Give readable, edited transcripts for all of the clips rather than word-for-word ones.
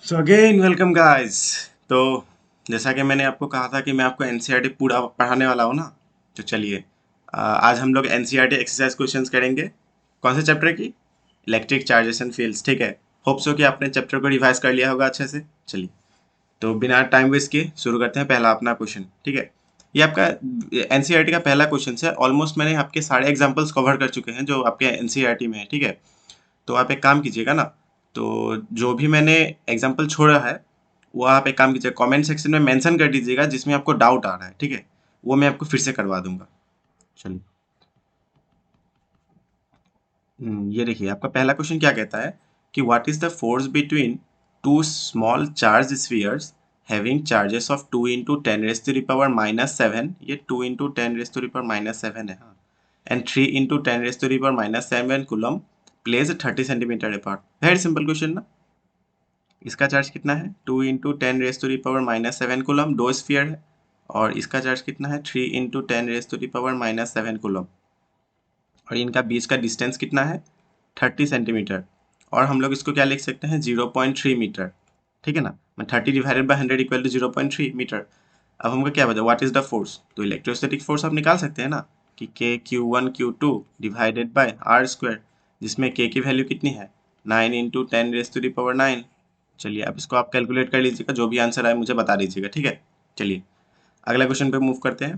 So again welcome guys. तो जैसा कि मैंने आपको कहा था कि मैं आपको एनसीईआरटी पूरा पढ़ाने वाला हूँ ना। तो चलिए आज हम लोग एनसीईआरटी एक्सरसाइज क्वेश्चंस करेंगे। कौन से चैप्टर की? Electric charges and fields. ठीक है, होप सो कि आपने चैप्टर को रिवाइज कर लिया होगा अच्छे से। चलिए, तो बिना टाइम वेस्ट किए शुरू करते हैं पहला अपना क्वेश्चन। ठीक है, ये आपका एनसीईआरटी का पहला क्वेश्चन है। ऑलमोस्ट मैंने आपके सारे एग्जाम्पल्स कवर कर चुके हैं जो आपके एनसीईआरटी में है। ठीक है, तो आप एक काम कीजिएगा ना, तो जो भी मैंने एग्जाम्पल छोड़ा है वो आप एक काम कीजिए, कमेंट सेक्शन में मेंशन कर दीजिएगा जिसमें आपको डाउट आ रहा है। ठीक है, वो मैं आपको फिर से करवा दूंगा। चलिए, ये देखिए आपका पहला क्वेश्चन क्या कहता है कि what is the force between two small charge spheres having charges of 2 into ten raise to the power -7। ये 2 into ten raise to the power -7 है, हाँ। And 3 into ten raise to the power -7 coulomb place 30 centimetre apart. Very simple question ना। इसका charge कितना है? 2 into ten raise to the power -7 coulomb, दो sphere है। और इसका चार्ज कितना है? 3 into ten raise to the power -7 coulomb. और इनका बीच का डिस्टेंस कितना है? 30 सेंटीमीटर। और हम लोग इसको क्या लिख सकते हैं? 0.3 मीटर। ठीक है ना, मैं 30 divided by 100 equal to 0.3 metre. अब हमको क्या बता, व्हाट इज द फोर्स? तो इलेक्ट्रोस्टैटिक फोर्स आप निकाल सकते हैं ना कि के Q1 Q2 divided by r square, जिसमें के की वैल्यू कितनी है? 9 into ten raise to the power 9। चलिए, अब इसको आप कैलकुलेट कर लीजिएगा, जो भी आंसर आए मुझे बता दीजिएगा। ठीक है, चलिए अगला क्वेश्चन पे मूव करते हैं।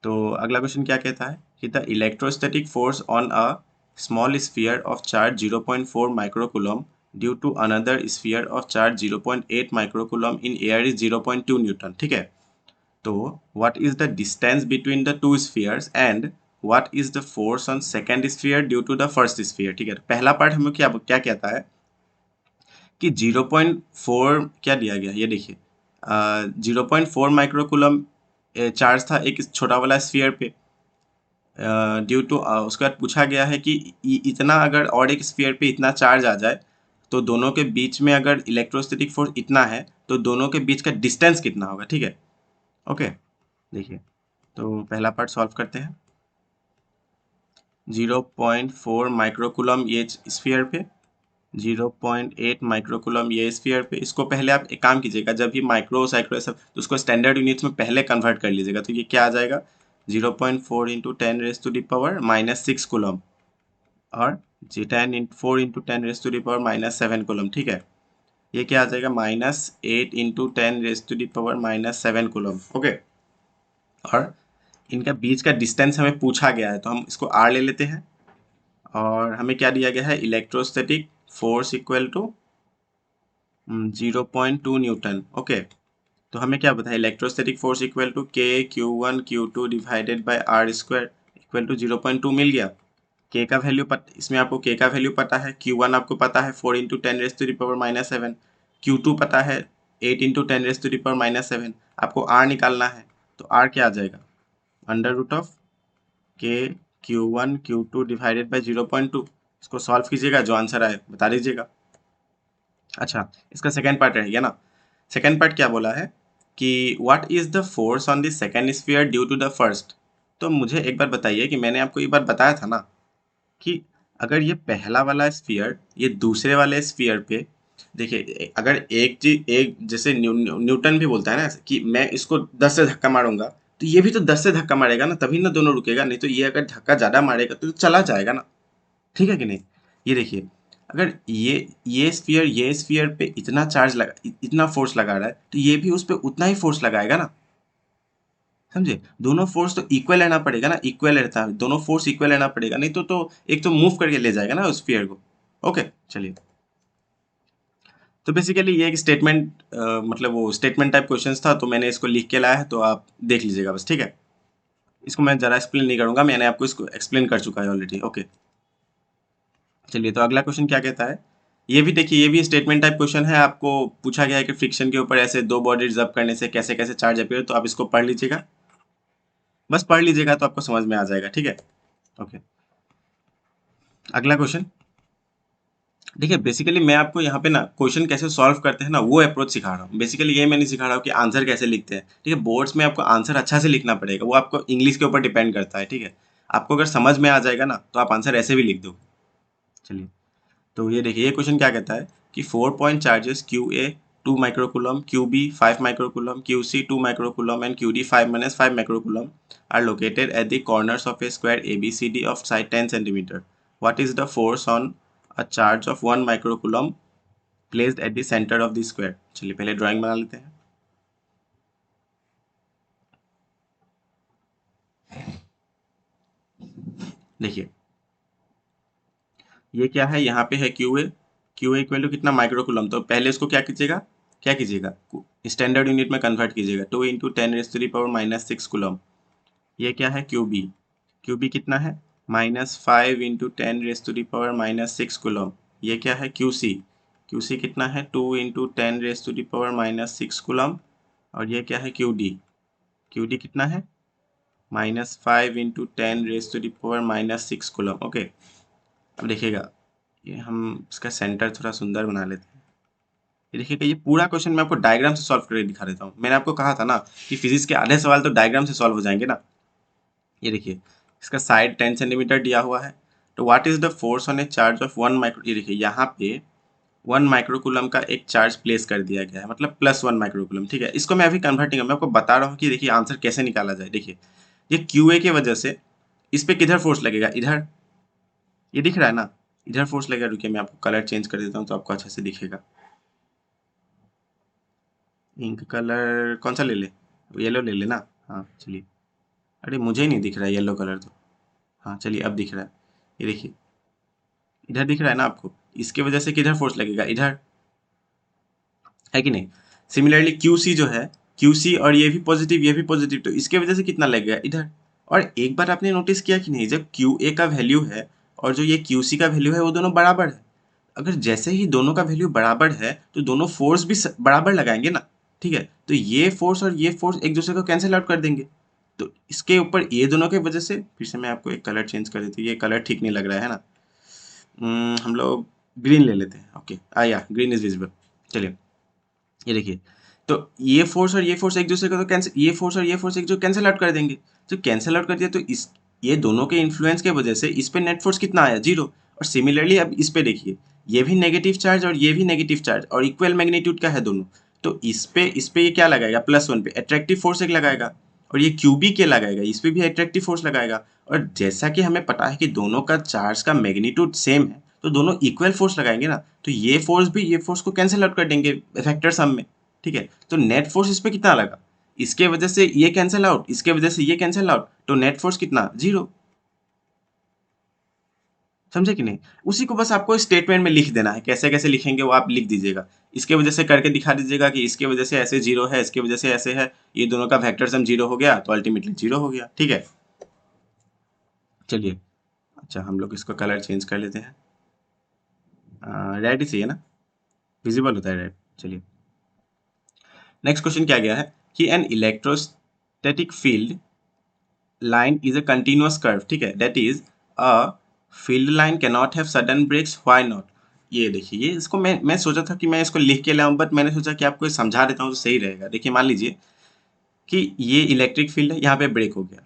तो अगला क्वेश्चन क्या कहता है कि the electrostatic force on a small sphere of charge 0.4 microcoulomb due to another sphere of charge 0.8 microcoulomb in air is 0.2 newton. ठीक है, तो what is the distance between the two spheres and what is the force on second sphere due to the first sphere. ठीक है, पहला part हमें क्या क्या कहता है कि 0.4 क्या दिया गया, ये देखिए 0.4 माइक्रोकूलम चार्ज था एक छोटा वाला स्फीयर पे। ड्यू टू उसके बाद पूछा गया है कि इतना अगर और एक स्फीयर पे इतना चार्ज आ जाए तो दोनों के बीच में अगर इलेक्ट्रोस्टैटिक फोर्स इतना है तो दोनों के बीच का डिस्टेंस कितना होगा। ठीक है, ओके। देखिए, तो पहला पार्ट सॉल्व करते हैं। 0.4 माइक्रोकूलम ये स्फीयर पे, 0.8 माइक्रोकूलम ये स्फीयर पे। इसको पहले आप एक काम कीजिएगा, जब भी माइक्रो साइक्रो सब तो उसको स्टैंडर्ड यूनिट्स में पहले कन्वर्ट कर लीजिएगा। तो ये क्या आ जाएगा? 0.4 into ten raise to the power -6 coulomb, और जी 4 into ten raise to the power -7 coulomb. ठीक है, ये क्या आ जाएगा? -8 into ten raise to the power -7 coulomb. Okay, और इनका बीच का डिस्टेंस हमें पूछा गया है तो हम इसको आर ले लेते हैं। और हमें क्या दिया गया है? Electrostatic force equal to 0.2 newton. Okay, तो हमें क्या पता है? Electrostatic force equal to k Q1 Q2 divided by r square equal to 0.2 मिल गया। के का वैल्यू इसमें आपको के का वैल्यू पता है। Q1 आपको पता है 4 into ten raise to the power -7। Q2 पता है 8 into ten raise to the power -7। आपको आर निकालना है, तो आर क्या आ जाएगा? अंडर रूट ऑफ के Q1 Q2 डिवाइडेड बाय 0.2। इसको सॉल्व कीजिएगा, जो आंसर आए बता दीजिएगा। अच्छा, इसका सेकेंड पार्ट रह गया ना। सेकेंड पार्ट क्या बोला है कि what is the force on the second sphere due to the first. तो मुझे एक बार बताइए कि मैंने आपको एक बार बताया था ना कि अगर ये पहला वाला स्फीयर ये दूसरे वाले स्फीयर पे, देखिए अगर एक चीज एक जैसे न्यूटन भी बोलता है ना कि मैं इसको 10 से धक्का मारूंगा, तो ये भी तो 10 से धक्का मारेगा ना, तभी ना दोनों रुकेगा। नहीं तो ये अगर धक्का ज्यादा मारेगा तो चला जाएगा ना। ठीक है कि नहीं? ये देखिए, अगर ये स्फीयर पे इतना चार्ज लगा इतना फोर्स लगा रहा है तो ये भी उस पे उतना ही फोर्स लगाएगा ना। समझे? दोनों फोर्स तो इक्वल लेना पड़ेगा ना, इक्वल रहता है, दोनों फोर्स इक्वल लेना पड़ेगा, नहीं तो एक तो मूव करके ले जाएगा ना उस स्फीयर को। ओके, चलिए, तो बेसिकली ये एक स्टेटमेंट मतलब वो स्टेटमेंट टाइप क्वेश्चंस था, तो मैंने इसको लिख के लाया है, तो आप देख लीजिएगा बस। ठीक है, इसको मैं ज़रा एक्सप्लेन नहीं करूंगा, मैंने आपको इसको एक्सप्लेन कर चुका है ऑलरेडी। ओके, चलिए, तो अगला क्वेश्चन क्या कहता है? ये भी देखिए, ये भी स्टेटमेंट टाइप क्वेश्चन है। आपको पूछा गया है कि फ्रिक्शन के ऊपर ऐसे दो बॉडी रिजर्व करने से कैसे कैसे चार्ज अपीयर, तो आप इसको पढ़ लीजिएगा, बस पढ़ लीजिएगा तो आपको समझ में आ जाएगा। ठीक है, ओके, अगला क्वेश्चन। देखिए, बेसिकली मैं आपको यहाँ पे ना क्वेश्चन कैसे सॉल्व करते हैं ना वो अप्रोच सिखा रहा हूँ। बेसिकली ये मैं नहीं सिखा रहा हूँ कि आंसर कैसे लिखते हैं। ठीक है, बोर्ड्स में आपको आंसर अच्छा से लिखना पड़ेगा, वो आपको इंग्लिश के ऊपर डिपेंड करता है। ठीक है, आपको अगर समझ में आ जाएगा ना तो आप आंसर ऐसे भी लिख दो। चलिए, तो ये देखिए, ये क्वेश्चन क्या कहता है कि 4 point charges QA 2 microcoulomb, QB 5 microcoulomb, QC 2 microcoulomb and QD 5 microcoulomb are located at the corners of a square ABCD of side 10 centimeter. What is the force on a charge of 1 microcoulomb placed at the center of the square? चलिए पहले drawing बना लेते हैं। देखिए ये क्या है, यहाँ पे है QA, QA इक्वल टू कितना माइक्रोकूलम, तो पहले इसको क्या कीजिएगा स्टैंडर्ड यूनिट में कन्वर्ट कीजिएगा, 2 इंटू 10⁻⁻⁶ कूलम। ये क्या है QB कितना है -5 इंटू 10⁻⁻⁶ कूलम। ये क्या है QC कितना है 2 इंटू 10⁻⁻⁶ कूलम। और ये क्या है QD कितना है -5 इंटू 10⁻⁻�6 कूलम। ओके, अब देखिएगा ये हम इसका सेंटर थोड़ा सुंदर बना लेते हैं। ये देखिएगा ये पूरा क्वेश्चन मैं आपको डायग्राम से सॉल्व करके दिखा देता हूँ। मैंने आपको कहा था ना कि फिजिक्स के आधे सवाल तो डायग्राम से सॉल्व हो जाएंगे ना। ये देखिए इसका साइड 10 सेंटीमीटर दिया हुआ है, तो what is the force on A charge of 1 micro. ये देखिए यहाँ पे 1 माइक्रोकूलम का एक चार्ज प्लेस कर दिया गया है, मतलब +1 माइक्रोकूलम। ठीक है, इसको मैं अभी कन्वर्टिंग मैं आपको बता रहा हूँ कि देखिए आंसर कैसे निकाला जाए। देखिए ये QA की वजह से इस पे किधर फोर्स लगेगा, इधर, ये दिख रहा है ना, इधर फोर्स लगेगा। रुकिए मैं आपको कलर चेंज कर देता हूँ तो आपको अच्छे से दिखेगा। इंक कलर कौन सा ले ले, येलो ले लेना। हाँ चलिए, अरे मुझे नहीं दिख रहा है येलो कलर तो। हाँ चलिए अब दिख रहा है। ये देखिए इधर दिख रहा है ना आपको, इसके वजह से किधर फोर्स लगेगा, इधर, है कि नहीं। सिमिलरली QC जो है, QC और ये भी पॉजिटिव, तो इसके वजह से कितना लगेगा, इधर। और एक बार आपने नोटिस किया कि नहीं, जब QA का वैल्यू है और जो ये QC का वैल्यू है वो दोनों बराबर है। अगर जैसे ही दोनों का वैल्यू बराबर है तो दोनों फोर्स भी बराबर लगाएंगे ना। ठीक है, तो ये फोर्स और ये फोर्स एक दूसरे को कैंसिल आउट कर देंगे। तो इसके ऊपर ये दोनों की वजह से, फिर से मैं आपको एक कलर चेंज कर देती हूँ, ये कलर ठीक नहीं लग रहा है ना। हम लोग ग्रीन ले लेते हैं। ओके, या ग्रीन इज विजिबल। चलिए ये देखिए, तो ये फोर्स और ये फोर्स एक दूसरे को तो कैंसिल, ये फोर्स और ये फोर्स एक जो कैंसिल आउट कर देंगे। तो कैंसिल आउट कर दिया तो इस ये दोनों के इन्फ्लुएंस के वजह से इस पे नेट फोर्स कितना आया, 0। और सिमिलरली अब इस पे देखिए, ये भी नेगेटिव चार्ज और ये भी नेगेटिव चार्ज और इक्वल मैग्नीट्यूड का है दोनों। तो इस पे ये क्या लगाएगा, +1 पे अट्रैक्टिव फोर्स एक लगाएगा, और ये QB के लगाएगा, इस पे भी अट्रैक्टिव फोर्स लगाएगा। और जैसा कि हमें पता है कि दोनों का चार्ज का मैग्नीट्यूड सेम है, तो दोनों इक्वल फोर्स लगाएंगे ना, तो ये फोर्स भी ये फोर्स को कैंसिल आउट कर देंगे फैक्टर सम में। ठीक है, तो नेट फोर्स इस पे कितना लगा, इसके वजह से ये कैंसिल आउट, इसके वजह से ये कैंसिल आउट, तो नेट फोर्स कितना, 0। समझे कि नहीं। उसी को बस आपको स्टेटमेंट में लिख देना है, कैसे कैसे लिखेंगे वो आप लिख दीजिएगा। इसके वजह से करके दिखा दीजिएगा कि इसके वजह से ऐसे 0 है, इसके वजह से ऐसे है, ये दोनों का वेक्टर सम 0 हो गया, तो अल्टीमेटली 0 हो गया। ठीक है, चलिए अच्छा हम लोग इसको कलर चेंज कर लेते हैं। रेड ही चाहिए ना, विजिबल होता है रेड। चलिए नेक्स्ट क्वेश्चन क्या गया है कि an electrostatic field line is a continuous curve। ठीक है, that is a field line cannot have sudden breaks, why not। ये देखिए, ये इसको मैं सोचा था कि मैं इसको लिख के लाऊं, बट मैंने सोचा कि आपको समझा देता हूँ तो सही रहेगा। देखिए मान लीजिए कि ये इलेक्ट्रिक फील्ड है, यहाँ पे ब्रेक हो गया,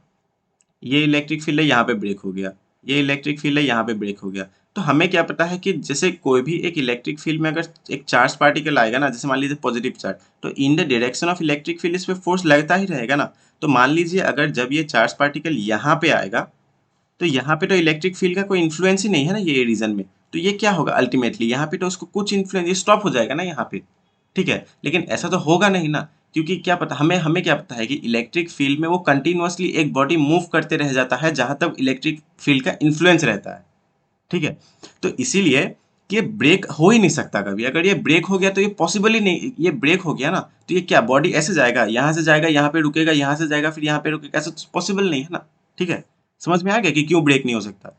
ये इलेक्ट्रिक फील्ड है, यहाँ पे ब्रेक हो गया, ये इलेक्ट्रिक फील्ड है, यहाँ पे ब्रेक हो गया। तो हमें क्या पता है कि जैसे कोई भी एक इलेक्ट्रिक फील्ड में अगर एक चार्ज पार्टिकल आएगा ना, जैसे मान लीजिए पॉजिटिव चार्ज, तो in the direction of electric field इस पे फोर्स लगता ही रहेगा ना। तो मान लीजिए अगर जब ये चार्ज पार्टिकल यहाँ पे आएगा, तो यहाँ पे तो इलेक्ट्रिक फील्ड का कोई इन्फ्लुएंस ही नहीं है ना ये रीजन में, तो ये क्या होगा अल्टीमेटली, यहाँ पे तो उसको कुछ इन्फ्लुएंस, ये स्टॉप हो जाएगा ना यहाँ पे। ठीक है, लेकिन ऐसा तो होगा नहीं ना, क्योंकि क्या पता हमें क्या पता है कि इलेक्ट्रिक फील्ड में वो कंटिन्यूअसली एक बॉडी मूव करते रह जाता है जहां तक इलेक्ट्रिक फील्ड का इन्फ्लुएंस रहता है। ठीक है, तो इसीलिए ये ब्रेक हो ही नहीं सकता कभी। अगर ये ब्रेक हो गया तो ये पॉसिबल ही नहीं, ये ब्रेक हो गया ना तो ये क्या बॉडी ऐसे जाएगा, यहाँ से जाएगा यहाँ पे रुकेगा, यहाँ से जाएगा फिर यहाँ पे रुकेगा, ऐसा पॉसिबल नहीं है ना। ठीक है, समझ में आ गया कि क्यों ब्रेक नहीं हो सकता।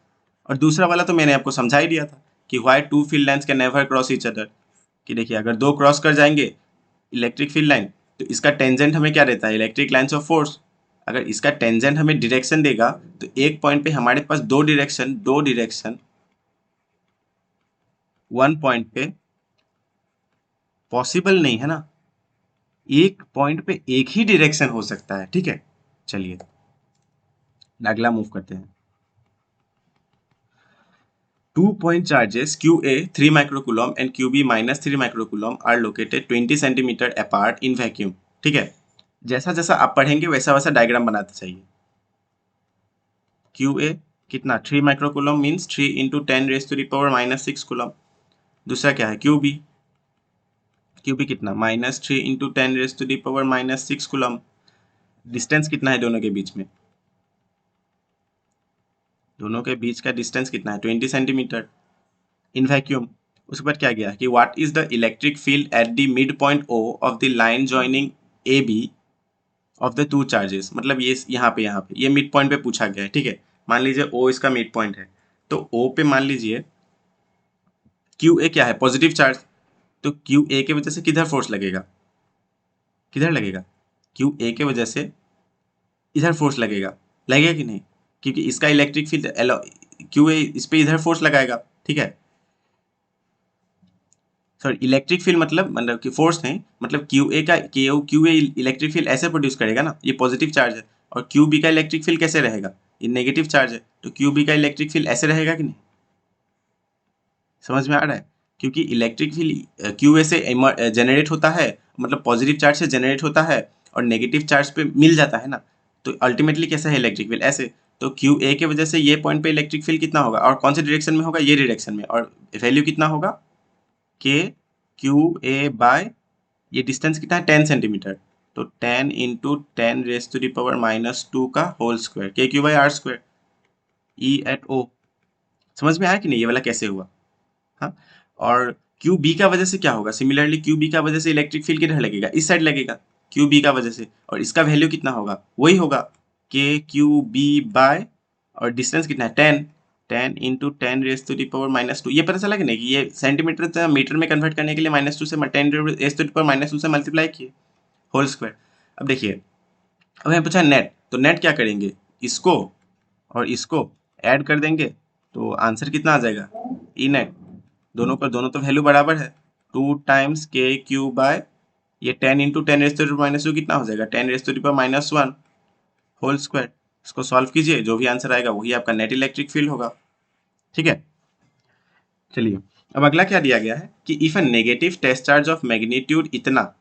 और दूसरा वाला तो मैंने आपको समझा ही दिया था कि why two field lines can never cross each other. कि देखिए अगर दो क्रॉस कर जाएंगे इलेक्ट्रिक फील्ड लाइन, तो इसका टेंजेंट हमें क्या रहता है, इलेक्ट्रिक लाइन्स ऑफ फोर्स। अगर इसका टेंजेंट हमें डायरेक्शन देगा तो एक पॉइंट पे हमारे पास दो डायरेक्शन वन पॉइंट पे पॉसिबल नहीं है ना, एक पॉइंट पे एक ही डायरेक्शन हो सकता है। ठीक है, चलिए अगला मूव करते हैं। 2 point charges QA 3 microcoulomb and QB minus 3 microcoulomb are located 20 centimeter apart in vacuum. ठीक है, जैसा जैसा आप पढ़ेंगे वैसा वैसा डायग्राम बनाते चाहिए. QA कितना 3 microcoulomb means 3 into 10 raised to the power minus 6 coulomb. दूसरा क्या है QB कितना minus 3 into 10 raised to the power minus 6 coulomb. Distance कितना है दोनों के बीच में? दोनों के बीच का डिस्टेंस कितना है? 20 सेंटीमीटर इन वैक्यूम. उसके बाद क्या गया कि what is the electric field at the mid point O of the line joining A B of the two charges. मतलब ये यहाँ पे ये मिड पॉइंट पे पूछा गया है. ठीक है, मान लीजिए ओ इसका मिड पॉइंट है, तो ओ पे मान लीजिए क्यू ए क्या है? Positive charge. तो क्यू ए के वजह से किधर फोर्स लगेगा? किधर लगेगा? क्यू ए के वजह से इधर फोर्स लगेगा कि नहीं? क्योंकि इसका इलेक्ट्रिक फील्ड क्यू ए इस पे इधर फोर्स लगाएगा. ठीक है, सॉरी इलेक्ट्रिक फील्ड मतलब कि फोर्स नहीं, मतलब क्यू ए इलेक्ट्रिक फील्ड ऐसे प्रोड्यूस करेगा ना, ये पॉजिटिव चार्ज है. और क्यू बी का इलेक्ट्रिक फील्ड कैसे रहेगा? ये नेगेटिव चार्ज है. तो क्यू बी का इलेक्ट्रिक फील्ड ऐसे रहेगा कि नहीं? समझ में आ रहा है? क्योंकि इलेक्ट्रिक फील्ड क्यू ए से जनरेट होता है, मतलब पॉजिटिव चार्ज से जनरेट होता है और नेगेटिव चार्ज पे मिल जाता है ना. तो अल्टीमेटली कैसा है इलेक्ट्रिक फील्ड? ऐसे. तो क्यू ए के वजह से ये पॉइंट पे इलेक्ट्रिक फील्ड कितना होगा और कौन से डायरेक्शन में होगा? ये डायरेक्शन में. और वैल्यू कितना होगा? के क्यू ए बाय ये डिस्टेंस कितना है? 10 सेंटीमीटर. तो 10 into 10 raise to the power -2 का whole square, K Q by are square E at O. समझ में आया कि नहीं ये वाला कैसे हुआ? हाँ. और क्यू बी का वजह से क्या होगा? सिमिलरली क्यू बी का वजह से इलेक्ट्रिक फील्ड किधर लगेगा? इस साइड लगेगा क्यू बी का वजह से. और इसका वैल्यू कितना होगा? वही होगा के क्यू बी बाय, और डिस्टेंस कितना है? 10 into 10 raise to the power -2. ये पता चला कि नहीं कि ये सेंटीमीटर से मीटर में कन्वर्ट करने के लिए -2 से 10 रेस टू द पावर -2 से मल्टीप्लाई किए होल स्क्वायर. अब देखिए, अब हमें पूछा नेट, तो नेट क्या करेंगे? इसको और इसको ऐड कर देंगे तो आंसर कितना आ जाएगा? E net. दोनों तो वैल्यू बराबर है. 2 टाइम्स के क्यू बाय ये 10 into 10 raise to the power -2 कितना हो जाएगा? 10 raise to the power -1 whole square. इसको सॉल्व कीजिए, जो भी आंसर आएगा वही आपका नेट इलेक्ट्रिक फील्ड होगा. ठीक है, चलिए अब अगला क्या दिया गया है कि if a negative test charge of magnitude इतना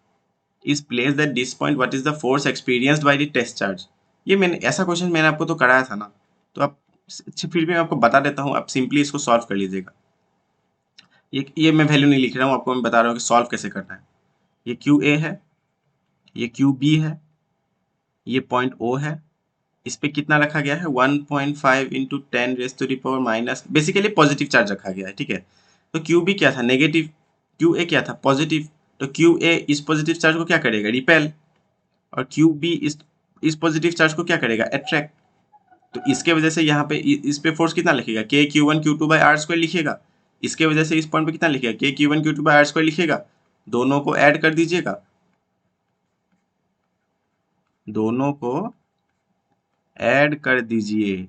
is placed at this point, what is the force experienced by the test charge. ये मैंने ऐसा क्वेश्चन मैंने आपको तो कराया था ना, तो आप फिर भी मैं आपको बता देता हूँ, आप सिंपली इसको सॉल्व कर लीजिएगा. ये मैं वैल्यू नहीं लिख रहा हूँ, आपको मैं बता रहा हूँ कि सॉल्व कैसे करना है. ये क्यू ए है, ये क्यू बी है, ये पॉइंट ओ है. इस पे कितना रखा गया है? 1.5 into 10 raise to the power minus, basically positive charge रखा गया है. ठीक है, तो क्यू बी क्या था? नेगेटिव. क्यू ए क्या था? पॉजिटिव. तो क्यू ए इस पॉजिटिव चार्ज को क्या करेगा? रिपेल. और क्यू बी इस पॉजिटिव चार्ज को क्या करेगा? अट्रैक्ट. तो इसके वजह से यहाँ पे इस पे फोर्स कितना लिखेगा? K q one q two by are square लिखेगा. इसके वजह से इस पॉइंट पे कितना लिखेगा? K q one q two by are square लिखेगा. दोनों को ऐड कर दीजिएगा, दोनों को ऐड कर दीजिए.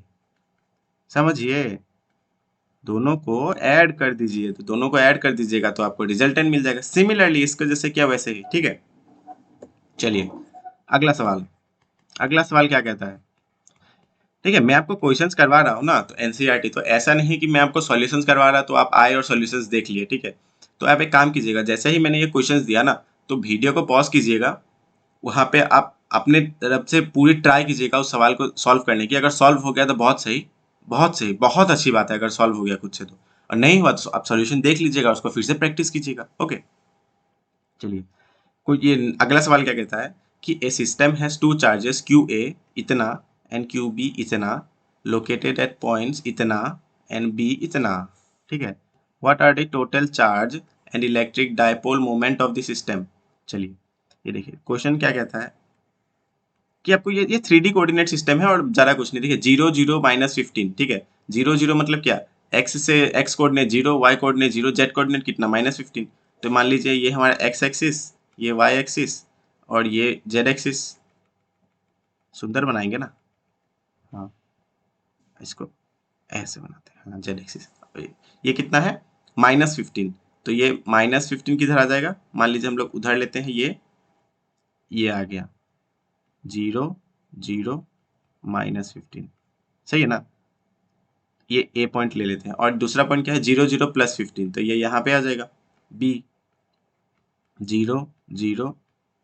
समझिए, दोनों को ऐड कर दीजिए. तो दोनों को ऐड कर दीजिएगा तो आपको रिजल्टेंट मिल जाएगा. सिमिलरली इसको जैसे क्या वैसे ही. ठीक है, चलिए अगला सवाल क्या कहता है? ठीक है, मैं आपको क्वेश्चंस करवा रहा हूँ ना, तो एनसीईआरटी, तो ऐसा नहीं कि मैं आपको सॉल्यूशंस करवा रहा तो आप आए और सॉल्यूशंस देख लिए. ठीक है, तो आप एक काम कीजिएगा, जैसे ही मैंने ये क्वेश्चंस दिया ना, तो वीडियो को पॉज कीजिएगा, वहाँ पे आप अपने तरफ से पूरी ट्राई कीजिएगा उस सवाल को सॉल्व करने की. अगर सॉल्व हो गया तो बहुत सही, बहुत अच्छी बात है अगर सॉल्व हो गया खुद से. तो और नहीं हुआ तो आप सॉल्यूशन देख लीजिएगा, उसको फिर से प्रैक्टिस कीजिएगा. ओके, चलिए कोई ये अगला सवाल क्या कहता है कि a system has two charges Q A इतना एंड क्यू बी इतना लोकेटेड एट पॉइंट्स इतना एंड बी इतना. ठीक है, what are the total charge and electric dipole moment of the system. चलिए ये देखिए क्वेश्चन क्या कहता है कि आपको ये 3D कोऑर्डिनेट सिस्टम है और ज़्यादा कुछ नहीं. देखिए 0 0 -15. ठीक है, 0 0 मतलब क्या? एक्स से x coordinate 0, y coordinate 0, z coordinate कितना? -15. तो मान लीजिए ये हमारा एक्स एक्सिस, ये वाई एक्सिस और ये जेड एक्सिस. सुंदर बनाएंगे ना? हाँ, इसको ऐसे बनाते हैं. हाँ, जेड एक्सिस. ये कितना है? -15. तो ये -15 किधर आ जाएगा? मान लीजिए हम लोग उधर लेते हैं, ये आ गया 0 0 -15. सही है ना? ये ए पॉइंट ले लेते हैं, और दूसरा पॉइंट क्या है 0 0 प्लस 15, तो ये यहाँ पे आ जाएगा बी 0 0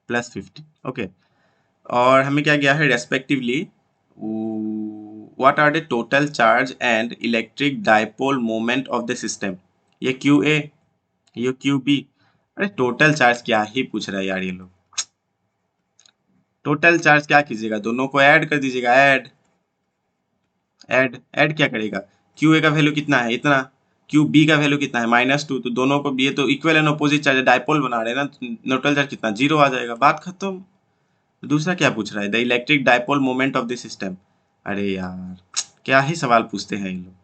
प्लस 15। ओके, और हमें क्या गया है respectively what are the total charge and electric dipole moment of the system. ये क्यू ए, ये क्यू बी। अरे टोटल चार्ज क्या ही पूछ रहा है यार ये लोग। टोटल चार्ज क्या कीजिएगा, दोनों को ऐड कर दीजिएगा, ऐड ऐड ऐड क्या करेगा, क्यू ए का वैल्यू कितना है इतना, क्यू बी का वैल्यू कितना है -2, तो दोनों को ये तो equal and opposite charge dipole बना रहे हैं ना, टोटल चार्ज कितना 0 आ जाएगा, बात खत्म। दूसरा क्या पूछ रहा है, the electric dipole moment of the system. अरे यार क्या ही सवाल पूछते हैं ये लोग।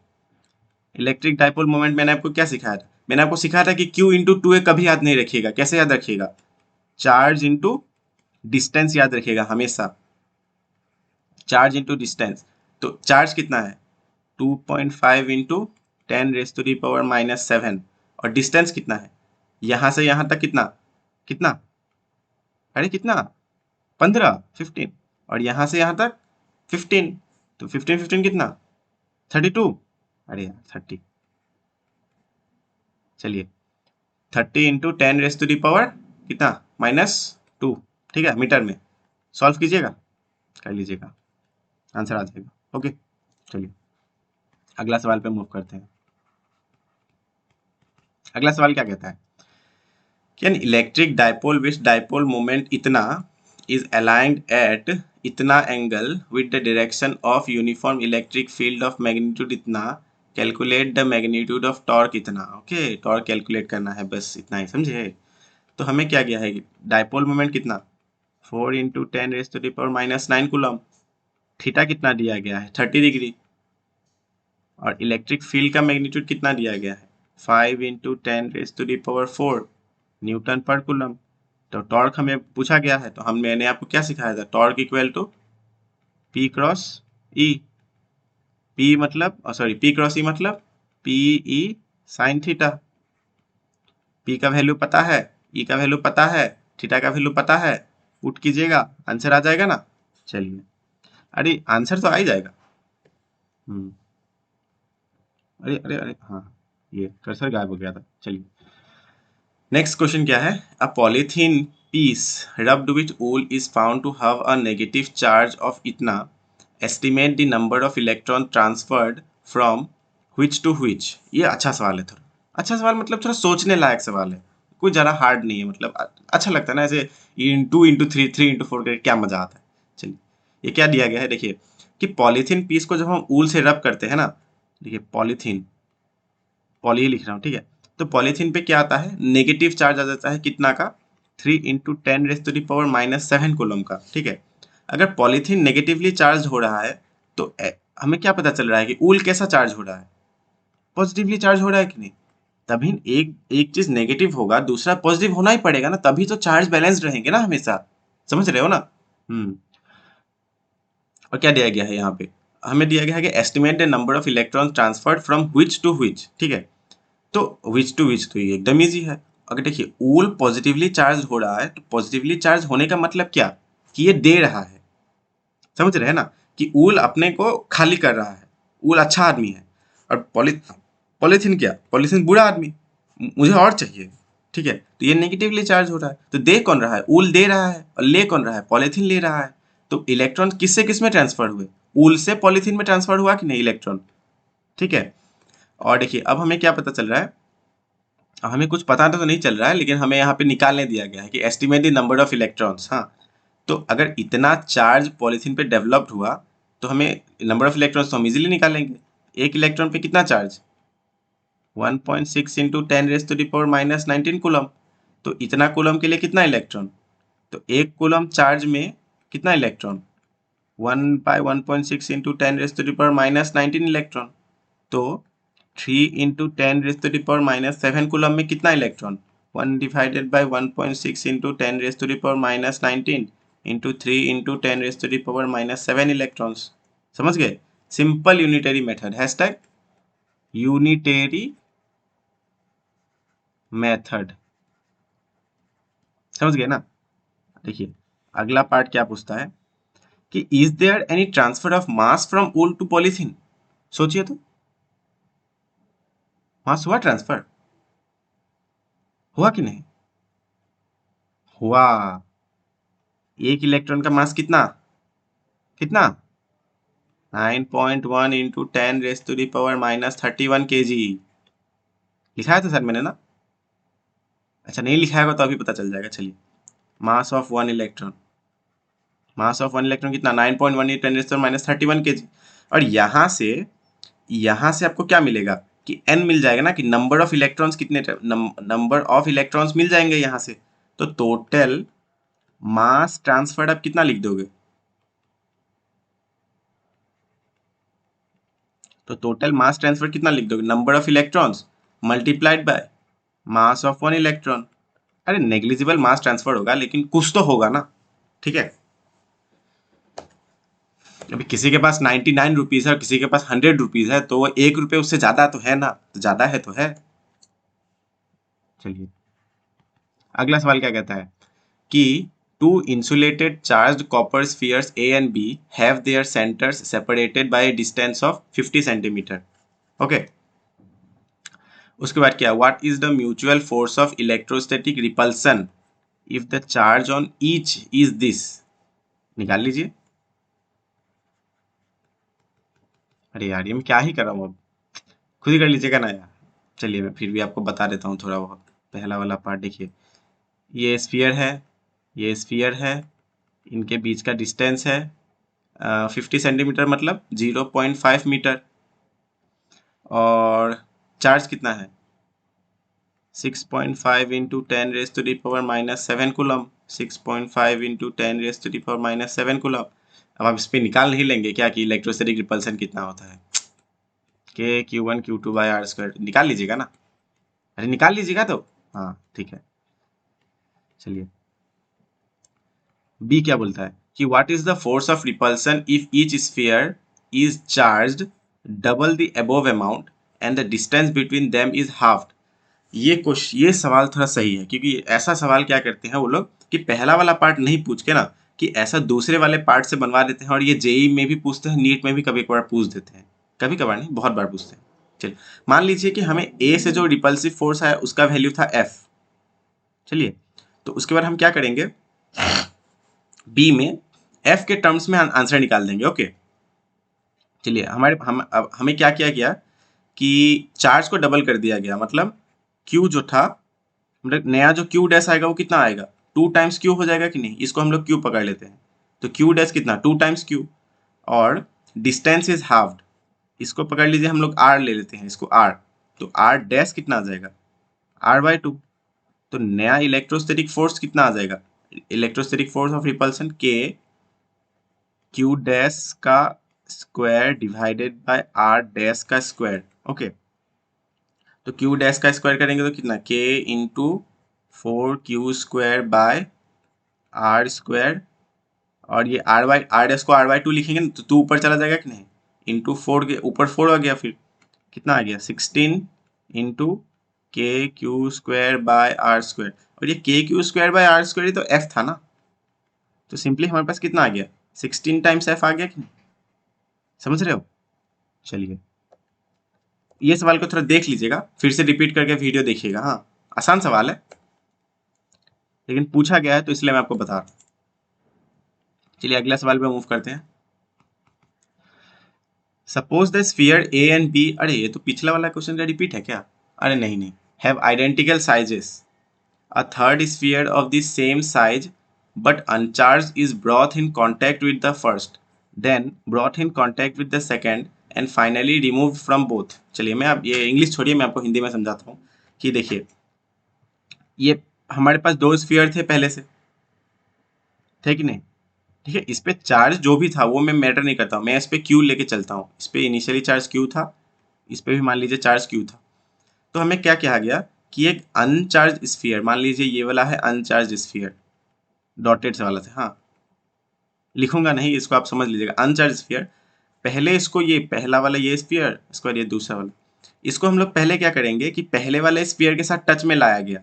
इलेक्ट्रिक डाइपोल मोमेंट मैंने आपको क्या सिखाया था, मैंने आपको सिखाया था कि Q इंटू टू ए कभी याद नहीं रखिएगा, कैसे याद रखिएगा, चार्ज इंटू डिस्टेंस याद रखिएगा हमेशा, चार्ज इंटू डिस्टेंस। तो चार्ज कितना है 2.5 इंटू 10⁻⁻⁷, और डिस्टेंस कितना है यहां से यहां तक कितना, कितना, अरे कितना 15 और यहां से यहां तक 15, तो 15 कितना 32, अरे यार 30, चलिए 30 इंटू 10⁻⁻ कितना -2, ठीक है, मीटर में सॉल्व कीजिएगा, कर लीजिएगा, आंसर आ जाएगा। ओके चलिए अगला सवाल पे मूव करते हैं। अगला सवाल क्या कहता है, can electric dipole which dipole moment इतना is aligned at इतना angle with the direction of uniform electric field of magnitude इतना, calculate the magnitude of torque इतना। ओके टॉर्क कैलकुलेट करना है, बस इतना ही समझे। तो हमें क्या गया है, डाइपोल मोमेंट कितना 4 इंटू 10⁻⁻9 कूलम, थीटा कितना दिया गया है 30 डिग्री, और इलेक्ट्रिक फील्ड का मैग्नीट्यूड कितना दिया गया है 5 इंटू 10⁻⁴ न्यूटन पर कूलम। तो टॉर्क हमें पूछा गया है, तो मैंने आपको क्या सिखाया था, torque equal to p cross E, p मतलब सॉरी पी क्रॉस ई मतलब p E sine theta. P का वैल्यू पता है, ई का वैल्यू पता है, थीटा का वैल्यू पता है, पुट कीजिएगा आंसर आ जाएगा ना। चलिए अरे आंसर तो आ ही जाएगा। अरे अरे अरे हाँ ये कर्सर गायब हो गया था। चलिए नेक्स्ट क्वेश्चन क्या है, a polythene piece rubbed with wool is found to have a negative charge of इतना, estimate the number of electron transferred from which to which. ये अच्छा सवाल है, थोड़ा अच्छा सवाल मतलब थोड़ा सोचने लायक सवाल है, कोई ज़्यादा हार्ड नहीं है, मतलब अच्छा लगता है ना ऐसे 2 इंटू 3 3 इंटू 4 करके क्या मजा आता है। चलिए ये क्या दिया गया है, देखिए कि पॉलीथीन पीस को जब हम ऊल से रब करते हैं ना, देखिए पॉलीथीन, पॉली लिख रहा हूँ ठीक है, तो पॉलीथीन पे क्या आता है नेगेटिव चार्ज आ जाता है कितना का 3 इंटू 10⁻⁻⁷ कूलम का, ठीक है। अगर पॉलीथीन नेगेटिवली चार्ज हो रहा है तो हमें क्या पता चल रहा है कि ऊल कैसा चार्ज हो रहा है, पॉजिटिवली चार्ज हो रहा है कि नहीं, तभी एक एक चीज नेगेटिव होगा दूसरा पॉजिटिव होना ही पड़ेगा ना, तभी तो चार्ज बैलेंस रहेंगे ना हमेशा, समझ रहे हो ना। और क्या दिया गया है यहाँ पे, हमें दिया गया है कि estimate the number of electron transferred from which to which, ठीक है। तो विच टू विच तो ये एकदम ईजी है। अगर देखिए ऊल पॉजिटिवली चार्ज हो रहा है तो पॉजिटिवली चार्ज होने का मतलब क्या कि ये दे रहा है, समझ रहे हैं ना, कि ऊल अपने को खाली कर रहा है, ऊल अच्छा आदमी है, और पॉलीथीन क्या, पॉलीथीन बुरा आदमी, मुझे और चाहिए, ठीक है। तो ये नेगेटिवली चार्ज हो रहा है, तो दे कौन रहा है, ऊल दे रहा है, और ले कौन रहा है, पॉलीथीन ले रहा है। तो इलेक्ट्रॉन किससे किस में ट्रांसफर हुए, ऊल से पॉलीथीन में ट्रांसफर हुआ कि नहीं इलेक्ट्रॉन, ठीक है। और देखिए अब हमें क्या पता चल रहा है, हमें कुछ पता तो नहीं चल रहा है लेकिन हमें यहाँ पे निकालने दिया गया है कि estimate the number of electrons. हाँ तो अगर इतना चार्ज पॉलीथीन पे डेवलप्ड हुआ तो हमें नंबर ऑफ इलेक्ट्रॉन्स तो हम इजीली निकालेंगे। एक इलेक्ट्रॉन पे कितना चार्ज 1.6 इंटू 10⁻⁻⁹ कूलम, तो इतना कूलम के लिए कितना इलेक्ट्रॉन, तो एक कूलम चार्ज में कितना इलेक्ट्रॉन 1/1.6 इंटू 10⁻⁻⁹ इलेक्ट्रॉन, तो 3 इंटू 10⁻⁻⁷ कूलम में कितना electron 1 divided by 1.6 into 10⁻⁻⁹ into 3 into 10⁻⁻7 electrons. समझ गए, simple unitary method, hashtag unitary method, समझ गए ना। देखिए अगला पार्ट क्या पूछता है कि is there any transfer of mass from wool to polythene. सोचिए तो मास हुआ ट्रांसफर, हुआ कि नहीं? हुआ। एक इलेक्ट्रॉन का मास कितना कितना 9.1 इंटू 10⁻⁻31 kg। लिखा है तो सर मैंने ना? अच्छा नहीं लिखा होगा तो अभी पता चल जाएगा। चलिए, mass of one electron, mass of one electron कितना 9.1 इंटू 10⁻31 kg। और यहाँ से आपको क्या मिलेगा कि n मिल जाएगा ना, कि नंबर ऑफ इलेक्ट्रॉन्स कितने, नंबर ऑफ इलेक्ट्रॉन्स मिल जाएंगे यहाँ से। तो टोटल मास ट्रांसफर्ड आप कितना लिख दोगे? तो टोटल मास ट्रांसफर कितना लिख दोगे? Number of electrons multiplied by mass of one electron. अरे नेग्लिजिबल मास ट्रांसफर होगा लेकिन कुछ तो होगा ना, ठीक है। अभी किसी के पास 99 रुपीज है और किसी के पास 100 रुपीज है, तो वो 1 रुपये उससे ज्यादा तो है ना, तो ज्यादा है तो है। चलिए अगला सवाल क्या कहता है कि two insulated charged copper spheres A and B have their centres separated by distance of 50 centimetre. Okay, उसके बाद क्या, what is the mutual force of electrostatic repulsion if the charge on each is this. निकाल लीजिए। अरे यार ये मैं क्या ही कर रहा हूँ, अब खुद ही कर लीजिएगा ना यार। चलिए मैं फिर भी आपको बता देता हूँ थोड़ा बहुत। पहला वाला पार्ट देखिए, ये स्फीयर है, ये स्फीयर है, इनके बीच का डिस्टेंस है 50 सेंटीमीटर, मतलब 0.5 मीटर। और चार्ज कितना है 6.5 इंटू 10⁻⁻7 कूलम, 6.5 इंटू 10⁻⁻7 कूलम। अब आप इस पे निकाल नहीं लेंगे क्या कि इलेक्ट्रोस्टैटिक रिपल्सन कितना होता है? के Q1 Q2 bye r square, निकाल लीजिएगा ना। अरे निकाल लीजिएगा तो, हाँ ठीक है। चलिए बी क्या बोलता है कि what is the force of repulsion if each sphere is charged double the above amount and the distance between them is halved. ये सवाल थोड़ा सही है, क्योंकि ऐसा सवाल क्या करते हैं वो लोग कि पहला वाला पार्ट नहीं पूछ के ना, कि ऐसा दूसरे वाले पार्ट से बनवा देते हैं। और ये जेई में भी पूछते हैं, नीट में भी कभी कभार पूछ देते हैं, कभी कभार नहीं बहुत बार पूछते हैं। चलिए मान लीजिए कि हमें ए से जो रिपल्सिव फोर्स आया उसका वैल्यू था एफ। चलिए तो उसके बाद हम क्या करेंगे, बी में एफ के टर्म्स में आंसर निकाल देंगे। ओके चलिए अब हमें क्या किया गया कि चार्ज को डबल कर दिया गया, मतलब क्यू जो था, मतलब नया जो क्यू डैश आएगा वो कितना आएगा 2 टाइम्स क्यू हो जाएगा कि नहीं। इसको हम लोग क्यू पकड़ लेते हैं, तो क्यू डैश कितना 2 टाइम्स क्यू। और डिस्टेंस इज हाफ्ड, इसको पकड़ लीजिए, हम लोग आर ले लेते हैं, इसको आर, तो आर डैश कितना आ जाएगा r/2। तो नया इलेक्ट्रोस्टैटिक फोर्स कितना आ जाएगा, electrostatic force of repulsion k q dash का square divided by r dash का स्क्वायर। ओके तो क्यू डैश का स्क्वायर करेंगे तो कितना k into 4q square by r square. और ये आर डैश को r/2 लिखेंगे ना, तो 2 ऊपर चला जाएगा कि नहीं, इंटू 4 के ऊपर 4 आ गया, फिर कितना आ गया 16 into k q square by r square. और ये k q square by r square तो एफ था ना, तो सिंपली हमारे पास कितना आ गया 16 टाइम्स एफ आ गया कि नहीं, समझ रहे हो। चलिए ये सवाल को थोड़ा देख लीजिएगा, फिर से रिपीट करके वीडियो देखिएगा। हाँ आसान सवाल है लेकिन पूछा गया है तो इसलिए मैं आपको बता रहा हूँ। चलिए अगला सवाल पे मूव करते हैं। Suppose the sphere A and B, अरे ये तो पिछला वाला क्वेश्चन का रिपीट है क्या? अरे नहीं नहीं, have identical sizes, a third sphere of the same size but uncharged is brought in contact with the first, then brought in contact with the second and finally removed from both। चलिए मैं अब ये English छोड़िए, मैं आपको हिंदी में समझाता हूँ कि देखिए ये हमारे पास 2 स्फीयर थे पहले से, थे कि नहीं, ठीक है। इस पे चार्ज जो भी था वो मैं मैटर नहीं करता हूँ, मैं इस पे क्यू लेके चलता हूँ। इस पे इनिशियली चार्ज क्यू था, इस पे भी मान लीजिए चार्ज क्यू था। तो हमें क्या कहा गया कि एक अनचार्ज स्फीयर, मान लीजिए ये वाला है अनचार्ज स्फीयर, डॉटेड से वाला था, हाँ लिखूंगा नहीं, इसको आप समझ लीजिएगा। अनचार्ज स्फीयर, पहले इसको, ये पहला वाला ये स्फीयर, इसको ये दूसरा वाला, इसको हम लोग पहले क्या करेंगे कि पहले वाले स्फीयर के साथ टच में लाया गया,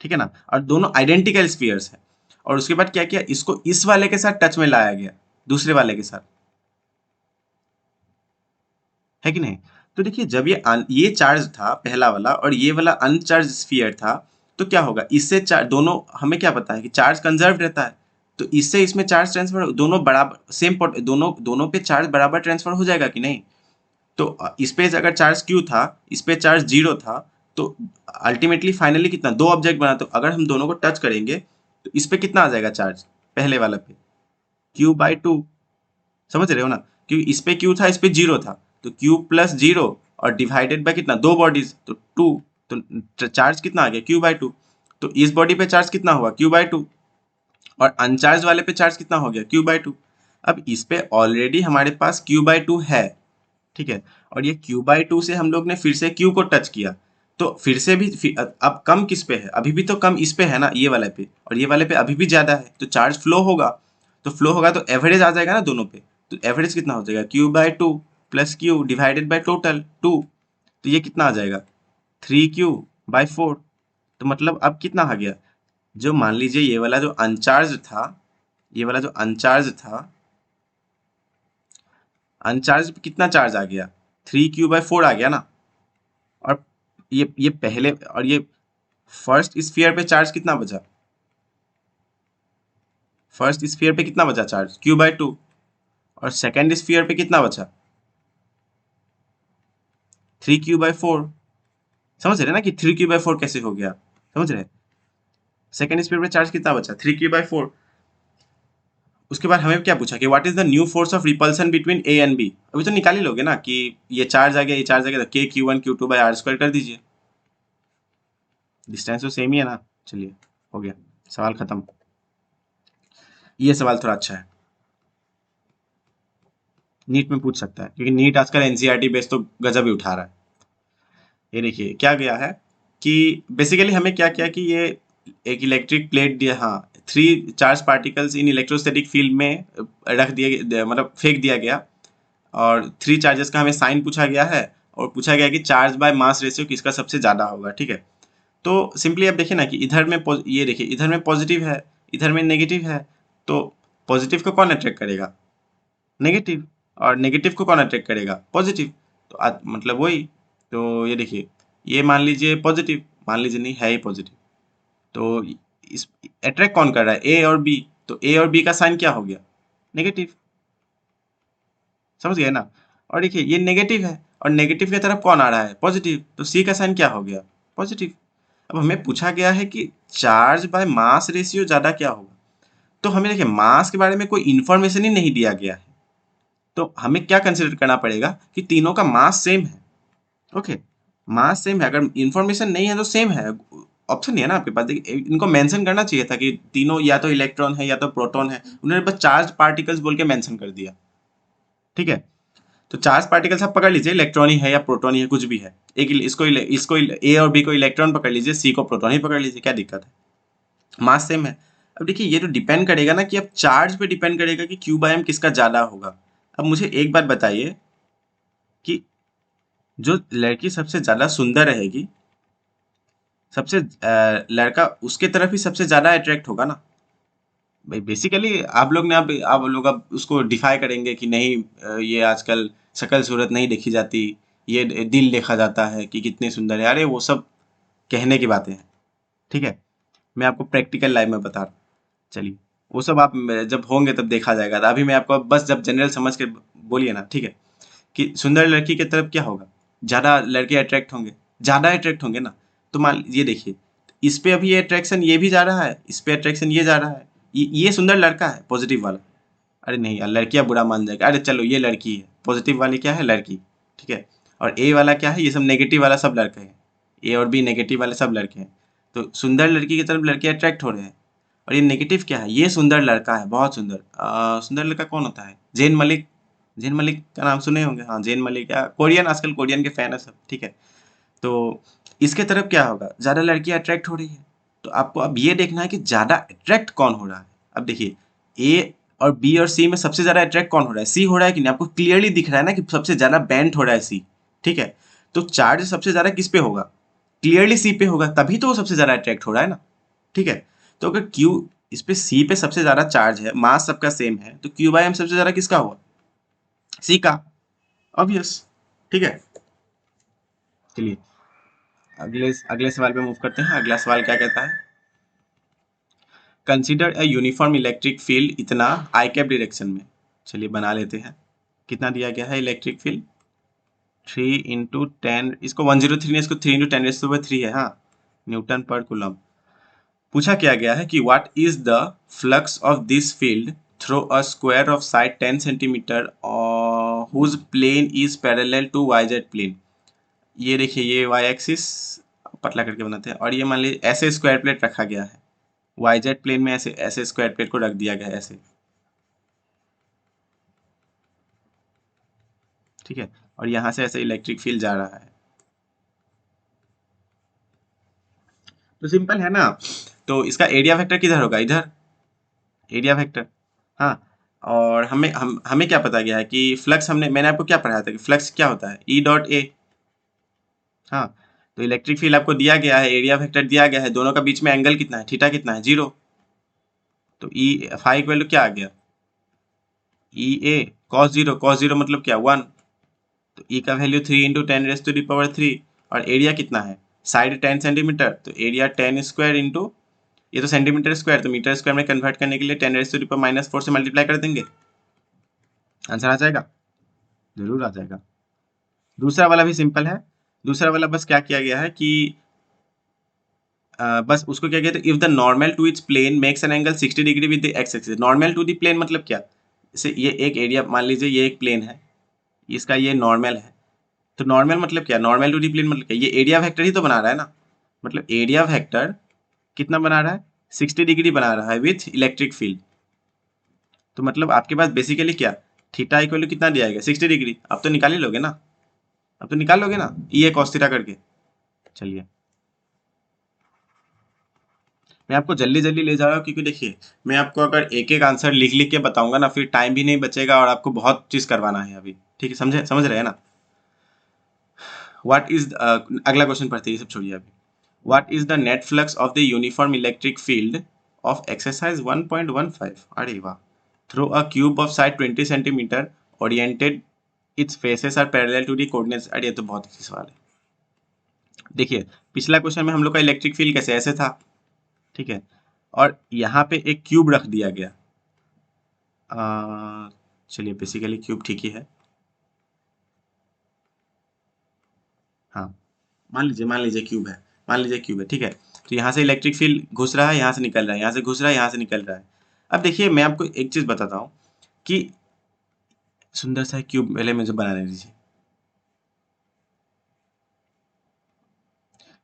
ठीक है ना, और दोनों आइडेंटिकल स्फीयर्स हैं। और उसके बाद क्या किया, इसको इस वाले के साथ टच में लाया गया, दूसरे वाले के साथ, है कि नहीं। तो देखिए जब ये चार्ज था पहला वाला और ये वाला अनचार्ज स्फीयर था, तो क्या होगा, इससे दोनों हमें क्या पता है कि चार्ज कंजर्व रहता है, तो इससे इसमें चार्ज ट्रांसफर दोनों बराबर सेम दोनों पे चार्ज बराबर ट्रांसफर हो जाएगा कि नहीं। तो इस पे अगर चार्ज क्यू था, इस पे चार्ज 0 था, तो अल्टीमेटली फाइनली कितना, दो ऑब्जेक्ट बना, तो अगर हम दोनों को टच करेंगे तो इस पे कितना आ जाएगा चार्ज, पहले वाला पे Q/2। समझ रहे हो ना, क्योंकि इस पे Q था, इस पे 0 था, तो Q प्लस 0 और डिवाइडेड बाय कितना, दो बॉडीज तो 2, तो चार्ज कितना आ गया Q/2। तो इस बॉडी पे चार्ज कितना हुआ Q/2 और अनचार्ज वाले पे चार्ज कितना हो गया Q/2। अब इस पे ऑलरेडी हमारे पास Q/2 है, ठीक है, और ये Q/2 से हम लोग ने फिर से Q को टच किया, तो फिर से भी अब कम किस पे है, अभी भी तो कम इस पे है ना, ये वाले पे, और ये वाले पे अभी भी ज्यादा है, तो चार्ज फ्लो होगा, तो फ्लो होगा तो एवरेज आ जाएगा ना दोनों पे, तो एवरेज कितना हो जाएगा Q/2 plus Q divided by total 2, तो ये कितना आ जाएगा 3Q/4। तो मतलब अब कितना आ गया, जो मान लीजिए ये वाला जो अनचार्ज था, ये वाला जो अनचार्ज कितना चार्ज आ गया, 3Q/4 आ गया ना। और ये पहले, और ये फर्स्ट स्फीयर पे चार्ज कितना बचा, फर्स्ट स्फीयर पे कितना बचा चार्ज Q/2, और सेकेंड स्फीयर पे कितना बचा 3Q/4। समझ रहे ना कि 3Q/4 कैसे हो गया, समझ रहे, सेकेंड स्फीयर पे चार्ज कितना बचा 3Q/4। उसके बाद हमें क्या पूछा कि what is the new force of repulsion between A and B. अभी तो निकाल ही लोगे ना कि ये चार्ज आ गया, ये चार्ज आ गया, तो KQ1Q2/r² कर दीजिए, डिस्टेंस तो सेम ही है ना। चलिए हो गया, सवाल खत्म। ये सवाल थोड़ा अच्छा है, नीट में पूछ सकता है, क्योंकि नीट आजकल एनसीईआरटी बेस तो गजब ही उठा रहा है। ये देखिए क्या गया है कि बेसिकली हमें क्या किया कि ये एक इलेक्ट्रिक प्लेट दिया, हाँ, 3 charge particles in electrostatic field में रख दिया, मतलब फेंक दिया गया, और 3 चार्जेस का हमें साइन पूछा गया है, और पूछा गया कि चार्ज बाय मास रेशियो किसका सबसे ज़्यादा होगा, ठीक है। तो सिंपली अब देखिए ना कि इधर में ये देखिए इधर में पॉजिटिव है, इधर में नेगेटिव है, तो पॉजिटिव को कौन अट्रैक्ट करेगा, नेगेटिव, और नेगेटिव को कौन अट्रैक्ट करेगा, पॉजिटिव। तो मतलब वही, तो ये देखिए ये मान लीजिए पॉजिटिव, मान लीजिए नहीं है ही पॉजिटिव, तो इस अट्रैक्ट कौन कर रहा है, ए और बी, तो ए और बी का साइन क्या हो गया, नेगेटिव। समझ गए ना। और देखिए ये नेगेटिव है, और नेगेटिव की तरफ कौन आ रहा है, पॉजिटिव, तो सी का साइन क्या हो गया, पॉजिटिव। अब हमें पूछा गया है कि चार्ज बाय मास रेशियो ज्यादा क्या होगा, तो हमें देखिए मास के बारे में कोई इंफॉर्मेशन ही नहीं दिया गया है, तो हमें क्या कंसिडर करना पड़ेगा कि तीनों का मास सेम है। ओके, मास सेम है, अगर इंफॉर्मेशन नहीं है तो सेम है, ऑप्शन नहीं है ना आपके पास। देखिए इनको मेंशन करना चाहिए था कि तीनों या तो इलेक्ट्रॉन है या तो प्रोटॉन है, उन्होंने बस चार्ज पार्टिकल्स बोल के मेंशन कर दिया, ठीक है। तो चार्ज पार्टिकल्स आप पकड़ लीजिए, इलेक्ट्रॉन ही है या प्रोटॉन ही है, कुछ भी है, एक इसको ए और बी को इलेक्ट्रॉन पकड़ लीजिए, सी को प्रोटॉन ही पकड़ लीजिए, क्या दिक्कत है, मास सेम है। अब देखिए ये तो डिपेंड करेगा ना कि अब चार्ज पे डिपेंड करेगा कि Q/m किसका ज्यादा होगा। अब मुझे एक बात बताइए कि जो लड़की सबसे ज्यादा सुंदर रहेगी, सबसे लड़का उसके तरफ ही सबसे ज्यादा अट्रैक्ट होगा ना। भाई बेसिकली आप लोग ने आप लोग अब उसको डिफाई करेंगे कि नहीं, ये आजकल शक्ल सूरत नहीं देखी जाती, ये दिल देखा जाता है कि कितने सुंदर है, अरे वो सब कहने की बातें हैं, ठीक है। मैं आपको प्रैक्टिकल लाइफ में बता रहा हूँ। चलिए वो सब आप जब होंगे तब देखा जाएगा, तो अभी मैं आपको बस जब जनरल समझ के बोलिए ना, ठीक है, कि सुंदर लड़की की तरफ क्या होगा, ज़्यादा लड़के अट्रैक्ट होंगे, ज़्यादा अट्रैक्ट होंगे ना। तो मान ये देखिए, इस पे अभी ये अट्रैक्शन ये भी जा रहा है, इस पे अट्रैक्शन ये जा रहा है, ये सुंदर लड़का है पॉजिटिव वाला, अरे नहीं यार लड़कियां बुरा मान जाएगा, अरे चलो ये लड़की है, पॉजिटिव वाली क्या है, लड़की, ठीक है। और ए वाला क्या है, ये सब नेगेटिव वाला सब लड़के हैं, ए और बी नेगेटिव वाले सब लड़के हैं, तो सुंदर लड़की की तरफ लड़के अट्रैक्ट हो रहे हैं। और ये नेगेटिव क्या है, ये सुंदर लड़का है, बहुत सुंदर, सुंदर लड़का कौन होता है, जैन मलिक, जैन मलिक का नाम सुने होंगे, हाँ जैन मलिक, कोरियन, आजकल कोरियन के फैन है सब, ठीक है। तो इसके तरफ क्या होगा, ज़्यादा लड़कियां अट्रैक्ट हो रही है, तो आपको अब ये देखना है कि ज़्यादा अट्रैक्ट कौन हो रहा है। अब देखिए ए और बी और सी में सबसे ज़्यादा अट्रैक्ट कौन हो रहा है, सी हो रहा है कि नहीं, आपको क्लियरली दिख रहा है ना कि सबसे ज़्यादा बेंट हो रहा है सी, ठीक है। तो चार्ज सबसे ज़्यादा किस पे होगा, क्लियरली सी पे होगा, तभी तो वो सबसे ज़्यादा अट्रैक्ट हो रहा है ना, ठीक है। तो अगर क्यू, इस पे सी पे सबसे ज़्यादा चार्ज है, मास सबका सेम है, तो Q/m सबसे ज़्यादा किसका हुआ, सी का, ऑब्वियस, ठीक है। चलिए अगले सवाल पे मूव करते हैं। अगला सवाल क्या कहता है, consider a uniform electric field इतना आई कैप डायरेक्शन में। चलिए बना लेते हैं। कितना दिया गया है इलेक्ट्रिक फील्ड, 3 इंटू 10, इसको 103 इसको 3 इंटू 10⁻³ है, हाँ, न्यूटन पर कूलम। पूछा क्या गया है कि what is the flux of this field through a square of side 10 centimetre whose plane is parallel to y z plane. ये देखिए, ये वाई एक्सिस पतला करके बनाते हैं, और ये मान लीजिए ऐसे स्क्वायर प्लेट रखा गया है, वाई जेड प्लेन में ऐसे ऐसे स्क्वायर प्लेट को रख दिया गया है ऐसे, ठीक है, और यहाँ से ऐसे इलेक्ट्रिक फील्ड जा रहा है। तो सिंपल है ना, तो इसका एरिया वेक्टर किधर होगा, इधर एरिया वेक्टर, हाँ। और हमें क्या पता गया है कि फ्लक्स, मैंने आपको क्या पढ़ाया था कि फ्लक्स क्या होता है, ई डॉट ए, हाँ। तो इलेक्ट्रिक फील्ड आपको दिया गया है, एरिया वेक्टर दिया गया है, दोनों का बीच में एंगल कितना है, थीटा कितना है, 0। तो ई फाई इक्वल टू क्या आ गया, ई ए cos 0 मतलब क्या, 1। तो ई का वैल्यू 3 इंटू 10⁻³ और एरिया कितना है, साइड 10 सेंटीमीटर, तो एरिया 10 स्क्वायर इंटू, ये तो सेंटीमीटर स्क्वायर, तो मीटर स्क्वायर में कन्वर्ट करने के लिए 10⁻⁻⁴ से मल्टीप्लाई कर देंगे, आंसर आ जाएगा, जरूर आ जाएगा। दूसरा वाला भी सिंपल है। दूसरा वाला बस क्या किया गया है कि बस उसको क्या कहते हैं, if the normal to its plane makes an angle 60 degree with the x axis. Normal to the plane मतलब क्या, जैसे ये एक एरिया मान लीजिए, ये एक प्लेन है, इसका ये नॉर्मल है, तो नॉर्मल मतलब क्या, नॉर्मल टू दी प्लेन मतलब क्या, ये एरिया वेक्टर ही तो बना रहा है ना, मतलब एरिया वेक्टर कितना बना रहा है, 60 डिग्री बना रहा है विथ इलेक्ट्रिक फील्ड। तो मतलब आपके पास बेसिकली क्या, थीटा इक्वल टू कितना दिया जाएगा, 60 डिग्री। अब तो निकाल ही लोगे ना, अब तो निकाल लोगे ना, ये cos थीटा करके। चलिए मैं आपको जल्दी जल्दी ले जा रहा हूँ, क्योंकि देखिए मैं आपको अगर एक एक आंसर लिख लिख के बताऊंगा ना, फिर टाइम भी नहीं बचेगा और आपको बहुत चीज करवाना है अभी, ठीक है, समझ रहे हैं ना। व्हाट इज अगला क्वेश्चन पढ़ते हैं, ये सब छोड़िए अभी। What is the net flux of the uniform electric field of exercise 1.15, अरे वाह, through a cube of side 20 centimetre oriented, its faces are parallel to the coordinates. अरे ये तो बहुत अच्छी सवाल है। देखिए पिछला क्वेश्चन में हम लोग का इलेक्ट्रिक फील्ड कैसे ऐसे था, ठीक है, और यहाँ पे एक क्यूब रख दिया गया। चलिए बेसिकली क्यूब ठीक ही है, हाँ, मान लीजिए क्यूब है, ठीक है। तो यहाँ से इलेक्ट्रिक फील्ड घुस रहा है, यहाँ से निकल रहा है, यहाँ से घुस रहा है, यहाँ से निकल रहा है। अब देखिए मैं आपको एक चीज बताता हूँ कि सुंदर सा क्यूब पहले मुझे बनाने दीजिए।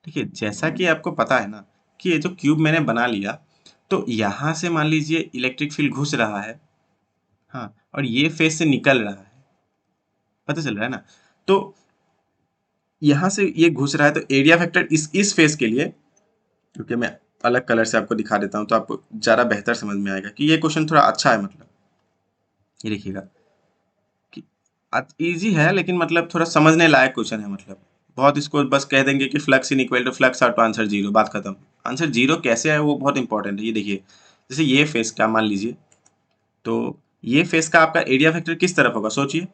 देखिए जैसा कि आपको पता है ना कि ये जो क्यूब मैंने बना लिया, तो यहाँ से मान लीजिए इलेक्ट्रिक फील्ड घुस रहा है, हाँ, और ये फेस से निकल रहा है, पता चल रहा है ना। तो यहाँ से ये घुस रहा है, तो एरिया फैक्टर इस फेस के लिए, क्योंकि मैं अलग कलर से आपको दिखा देता हूँ तो आपको ज़्यादा बेहतर समझ में आएगा कि ये क्वेश्चन थोड़ा अच्छा है। मतलब ये देखिएगा कि इजी है, लेकिन मतलब थोड़ा समझने लायक क्वेश्चन है। मतलब बहुत इसको बस कह देंगे कि flux in equal to flux और तो आंसर 0, बात खत्म। आंसर 0 कैसे है वो बहुत इंपॉर्टेंट है। ये देखिए जैसे ये फेस का मान लीजिए, तो ये फेस का आपका एरिया फैक्टर किस तरफ होगा, सोचिए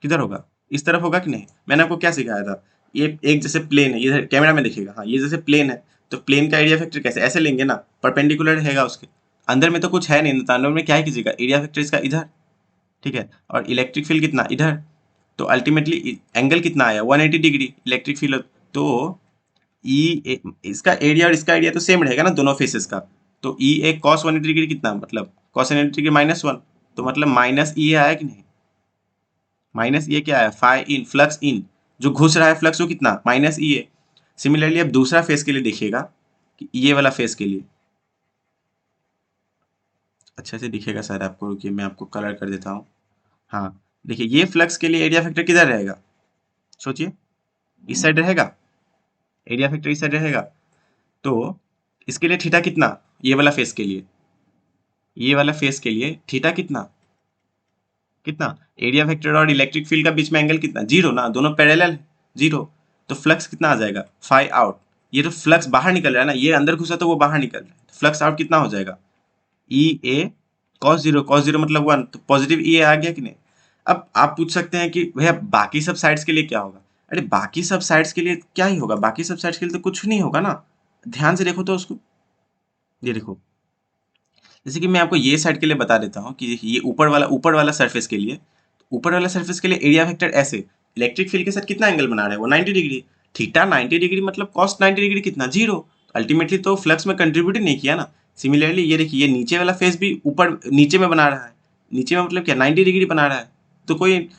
किधर होगा, इस तरफ होगा कि नहीं। मैंने आपको क्या सिखाया था, ये एक जैसे प्लेन है, ये कैमरा में देखिएगा, हाँ, ये जैसे प्लेन है, तो प्लेन का एरिया फैक्टर कैसे, ऐसे लेंगे ना, परपेंडिकुलर रहेगा उसके, अंदर में तो कुछ है नहीं, तो अंदर में क्या है कीजिएगा, एरिया फैक्टर इसका इधर, ठीक है, और इलेक्ट्रिक फील्ड कितना इधर, तो अल्टीमेटली एंगल कितना आया, 180 डिग्री इलेक्ट्रिक फील्ड। तो ई इसका एरिया और इसका एरिया तो सेम रहेगा ना दोनों फेसेस का, तो ई ए कॉस 180 डिग्री कितना, मतलब कॉस 180 डिग्री -1, तो मतलब माइनस ई आया कि नहीं, माइनस ये क्या है, फाई इन, फ्लक्स इन, जो घुस रहा है फ्लक्स वो कितना, माइनस ई ए। सिमिलरली अब दूसरा फेस के लिए देखिएगा कि ये वाला फेस के लिए अच्छे से दिखेगा शायद आपको, रुकिए मैं आपको कलर कर देता हूँ। हाँ देखिए, ये फ्लक्स के लिए एरिया फैक्टर किधर रहेगा, सोचिए, इस साइड रहेगा, एरिया फैक्टर इस साइड रहेगा। तो इसके लिए थीटा कितना, ये वाला फेस के लिए, ये वाला फेस के लिए थीटा कितना, कितना, एरिया वेक्टर और इलेक्ट्रिक फील्ड का बीच में एंगल कितना, 0 ना, दोनों पैरेलल है, 0। तो फ्लक्स कितना आ जाएगा, फाई आउट। ये तो फ्लक्स बाहर निकल रहा है ना, ये अंदर घुसा तो वो बाहर निकल रहा है, फ्लक्स आउट कितना हो जाएगा, ई ए कॉस जीरो मतलब 1, तो पॉजिटिव ई ए आ गया कि नहीं। अब आप पूछ सकते हैं कि भैया बाकी सब साइड्स के लिए क्या होगा। अरे बाकी सब साइड्स के लिए क्या ही होगा, बाकी सब साइड्स के लिए तो कुछ नहीं होगा ना। ध्यान से देखो तो उसको, ये देखो, जैसे कि मैं आपको ये साइड के लिए बता देता हूँ कि ये ऊपर वाला सरफेस के लिए, ऊपर वाला सरफेस के लिए एरिया वेक्टर ऐसे इलेक्ट्रिक फील्ड के साथ कितना एंगल बना रहा है वो 90 डिग्री। थीटा 90 डिग्री मतलब कॉस 90 डिग्री कितना, जीरो। अल्टीमेटली तो फ्लक्स में कंट्रीब्यूट ही नहीं किया ना। सिमिलरली ये देखिए, ये नीचे वाला फेस भी ऊपर नीचे में बना रहा है, नीचे में मतलब क्या 90 डिग्री बना रहा है, तो कोई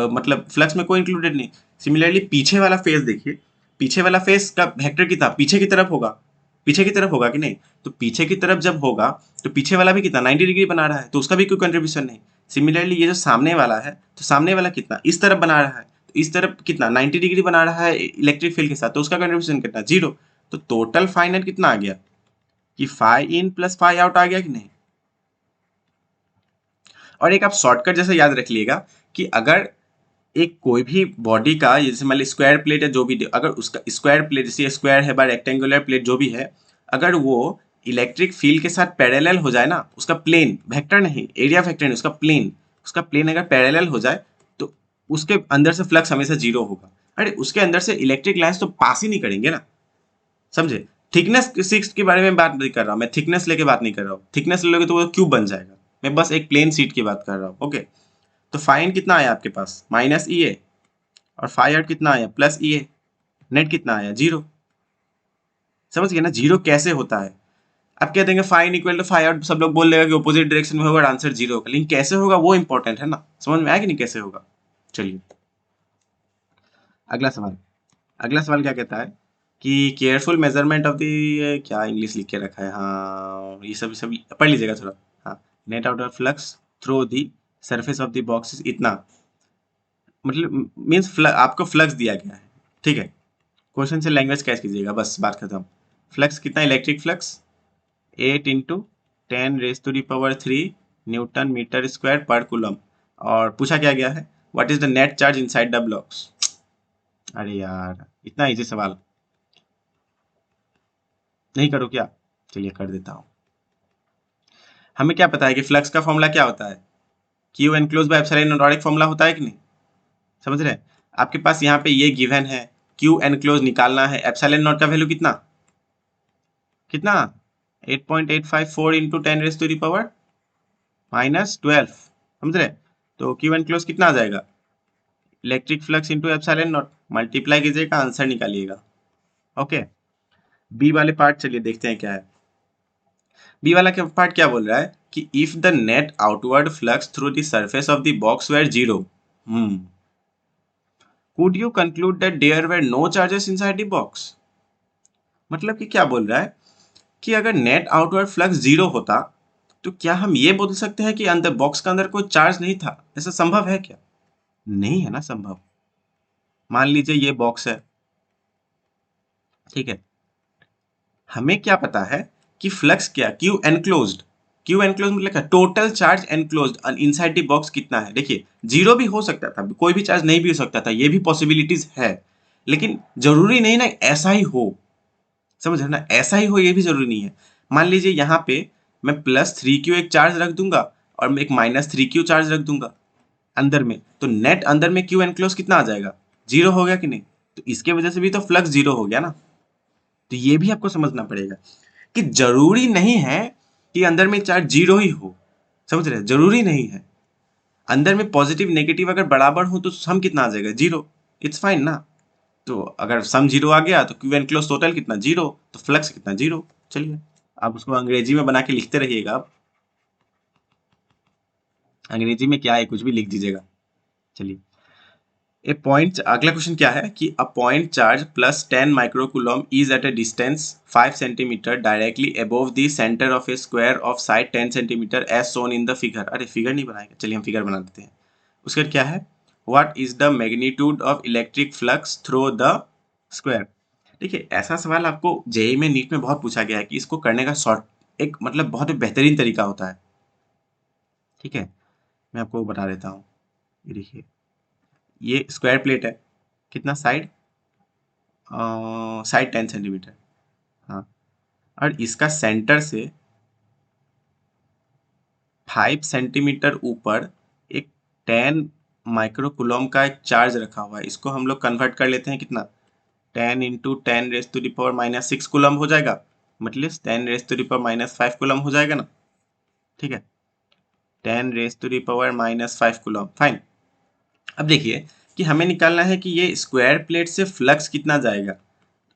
मतलब फ्लक्स में कोई इंक्लूडेड नहीं। सिमिलरली पीछे वाला फेस देखिए, पीछे वाला फेस का वेक्टर कितना पीछे की तरफ होगा, पीछे की तरफ होगा कि नहीं, तो पीछे की तरफ जब होगा तो पीछे वाला भी कितना 90 डिग्री बना रहा है, तो उसका भी कोई कंट्रीब्यूशन नहीं। सिमिलरली ये जो सामने वाला है, तो सामने वाला कितना इस तरफ बना रहा है, तो इस तरफ कितना 90 डिग्री बना रहा है इलेक्ट्रिक फील्ड के साथ, तो उसका कंट्रीब्यूशन कितना, जीरो। तो टोटल फाइनल कितना आ गया कि phi in plus phi out आ गया कि नहीं। और एक आप शॉर्टकट जैसे याद रख लिएगा कि अगर एक कोई भी बॉडी का, जैसे मान ली स्क्वायर प्लेट है जो भी, अगर उसका स्क्वायर प्लेट, जैसे स्क्वायर है बा रेक्टेंगुलर प्लेट जो भी है, अगर वो इलेक्ट्रिक फील्ड के साथ पैरेलल हो जाए ना, उसका प्लेन वेक्टर नहीं, एरिया वेक्टर नहीं, उसका प्लेन अगर पैरेलल हो जाए तो उसके अंदर से फ्लक्स हमेशा जीरो होगा। अरे उसके अंदर से इलेक्ट्रिक लाइन्स तो पास ही नहीं करेंगे ना, समझे। थिकनेस सिक्स के बारे में बात नहीं कर रहा हूँ मैं, थिकनेस लेके बात नहीं कर रहा हूँ, थिकनेस लोगे तो वो क्यूब बन जाएगा। मैं बस एक प्लेन सीट की बात कर रहा हूँ। ओके, तो फाइन कितना आया आपके पास, माइनस ई ए, और फाई आउट कितना आया, प्लस ई ए। नेट कितना आया, जीरो। समझ गए ना, जीरो कैसे होता है। आप कह देंगे phi in equal to phi out, सब लोग बोल लेगा कि ऑपोजिट डायरेक्शन में होगा, आंसर जीरो होगा, लेकिन कैसे होगा वो इंपॉर्टेंट है ना। समझ में आया कि नहीं कैसे होगा। चलिए अगला सवाल। अगला सवाल क्या कहता है कि केयरफुल मेजरमेंट ऑफ द, क्या इंग्लिश लिख के रखा है, हाँ ये सब पढ़ लीजिएगा थोड़ा। हाँ, net outer flux through the surface of the box इतना, मतलब मीन्स आपको फ्लक्स दिया गया है, ठीक है। क्वेश्चन से लैंग्वेज कैच कीजिएगा, बस बात खत्म। फ्लक्स कितना, electric flux 8 into 10⁻³ newton metre square पर कूलम। और पूछा क्या गया है, what is the net charge inside the blocks. अरे यार इतना इजी सवाल नहीं करो क्या, चलिए कर देता हूँ। हमें क्या पता है कि फ्लक्स का फॉर्मूला क्या होता है, Q enclose by epsilon not, एक फॉर्मूला होता है कि नहीं, समझ रहे हैं। आपके पास यहाँ पे ये गिवन है, क्यू एनक्लोज निकालना है, एप्सिलॉन नॉट का वैल्यू कितना कितना 8.854 इंटू 10⁻⁻12, समझ रहे। तो क्यू एनक्लोज कितना आ जाएगा, electric flux into epsilon not, multiply कीजिएगा, आंसर निकालिएगा। ओके, बी वाले पार्ट चलिए देखते हैं क्या है। बी वाला क्या पार्ट क्या बोल रहा है कि if the net outward flux through the surface of the box were zero, could you conclude that there were no charges inside the box. मतलब कि क्या बोल रहा है कि अगर नेट आउटवर्ड फ्लक्स जीरो होता तो क्या हम ये बोल सकते हैं कि अंदर बॉक्स का अंदर कोई चार्ज नहीं था, ऐसा संभव है क्या, नहीं है ना संभव। मान लीजिए ये बॉक्स है, ठीक है, हमें क्या पता है कि फ्लक्स क्या, क्यू एनक्लोज्ड, क्यू एनक्लोज मतलब क्या, total charge enclosed inside the box कितना है। देखिए जीरो भी हो सकता था, कोई भी चार्ज नहीं भी हो सकता था, ये भी पॉसिबिलिटीज है, लेकिन जरूरी नहीं ना ऐसा ही हो, समझ रहे ना, ऐसा ही हो ये भी जरूरी नहीं है। मान लीजिए यहाँ पे मैं +3Q एक चार्ज रख दूंगा और मैं एक -3Q चार्ज रख दूंगा अंदर में, तो नेट अंदर में क्यू एनक्लोज कितना आ जाएगा, जीरो हो गया कि नहीं। तो इसके वजह से भी तो फ्लक्स जीरो हो गया ना। तो ये भी आपको समझना पड़ेगा कि जरूरी नहीं है कि अंदर में चार्ज जीरो ही हो, समझ रहे, जरूरी नहीं है। अंदर में पॉजिटिव नेगेटिव अगर बराबर हो तो सम कितना आ जाएगा, जीरो, इट्स फाइन ना। तो अगर सम जीरो आ गया तो क्यू एनक्लोज टोटल कितना, जीरो, तो फ्लक्स कितना, जीरो। चलिए आप उसको अंग्रेजी में बना के लिखते रहिएगा, आप अंग्रेजी में क्या है कुछ भी लिख दीजिएगा। चलिए ए पॉइंट, अगला क्वेश्चन क्या है कि a point charge +10 microcoulomb is at a distance 5 centimetre directly above the centre of a square of side 10 centimetre as shown in the figure. अरे फिगर नहीं बनाएगा, चलिए हम फिगर बना देते हैं। उसका क्या है, what is the magnitude of electric flux through the square. देखिए ऐसा सवाल आपको जेईई में नीट में बहुत पूछा गया है कि इसको करने का शॉर्ट एक मतलब बहुत ही बेहतरीन तरीका होता है, ठीक है। मैं आपको बता देता हूँ, ये देखिए ये स्क्वायर प्लेट है, कितना साइड, साइड 10 सेंटीमीटर, हाँ, और इसका सेंटर से 5 सेंटीमीटर ऊपर एक 10 माइक्रो कूलम का एक चार्ज रखा हुआ है, इसको हम लोग कन्वर्ट कर लेते हैं कितना, 10 इंटू 10⁻⁻6 कूलम हो जाएगा, मतलब 10⁻⁻5 कूलम हो जाएगा ना, ठीक है, 10⁻⁻5 कूलम, फाइन। अब देखिए कि हमें निकालना है कि ये स्क्वायर प्लेट से फ्लक्स कितना जाएगा।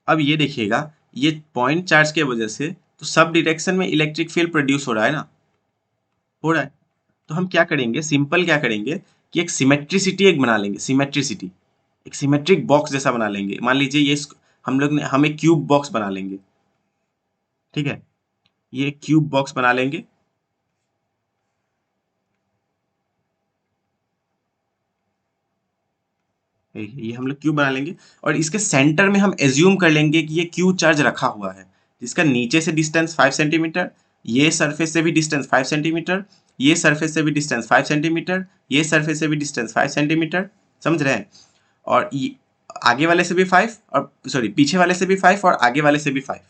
अब ये देखिएगा, ये पॉइंट चार्ज के वजह से तो सब डायरेक्शन में इलेक्ट्रिक फील्ड प्रोड्यूस हो रहा है ना, हो रहा है। तो हम क्या करेंगे, सिंपल क्या करेंगे कि एक सिमेट्रिसिटी एक बना लेंगे, सिमेट्रिसिटी एक सिमेट्रिक बॉक्स जैसा बना लेंगे। मान लीजिए ये हम एक क्यूब बॉक्स बना लेंगे, ठीक है, ये क्यूब बॉक्स बना लेंगे। ये हम लोग क्यूब बना लेंगे और इसके सेंटर में हम एज्यूम कर लेंगे कि ये क्यू चार्ज रखा हुआ है, जिसका नीचे से डिस्टेंस 5 सेंटीमीटर, ये सरफेस से भी डिस्टेंस 5 सेंटीमीटर, ये सरफेस से भी डिस्टेंस 5 सेंटीमीटर, ये सरफेस से भी डिस्टेंस 5 सेंटीमीटर, समझ रहे हैं। और ये आगे वाले से भी 5 और सॉरी पीछे वाले से भी 5 और आगे वाले से भी 5,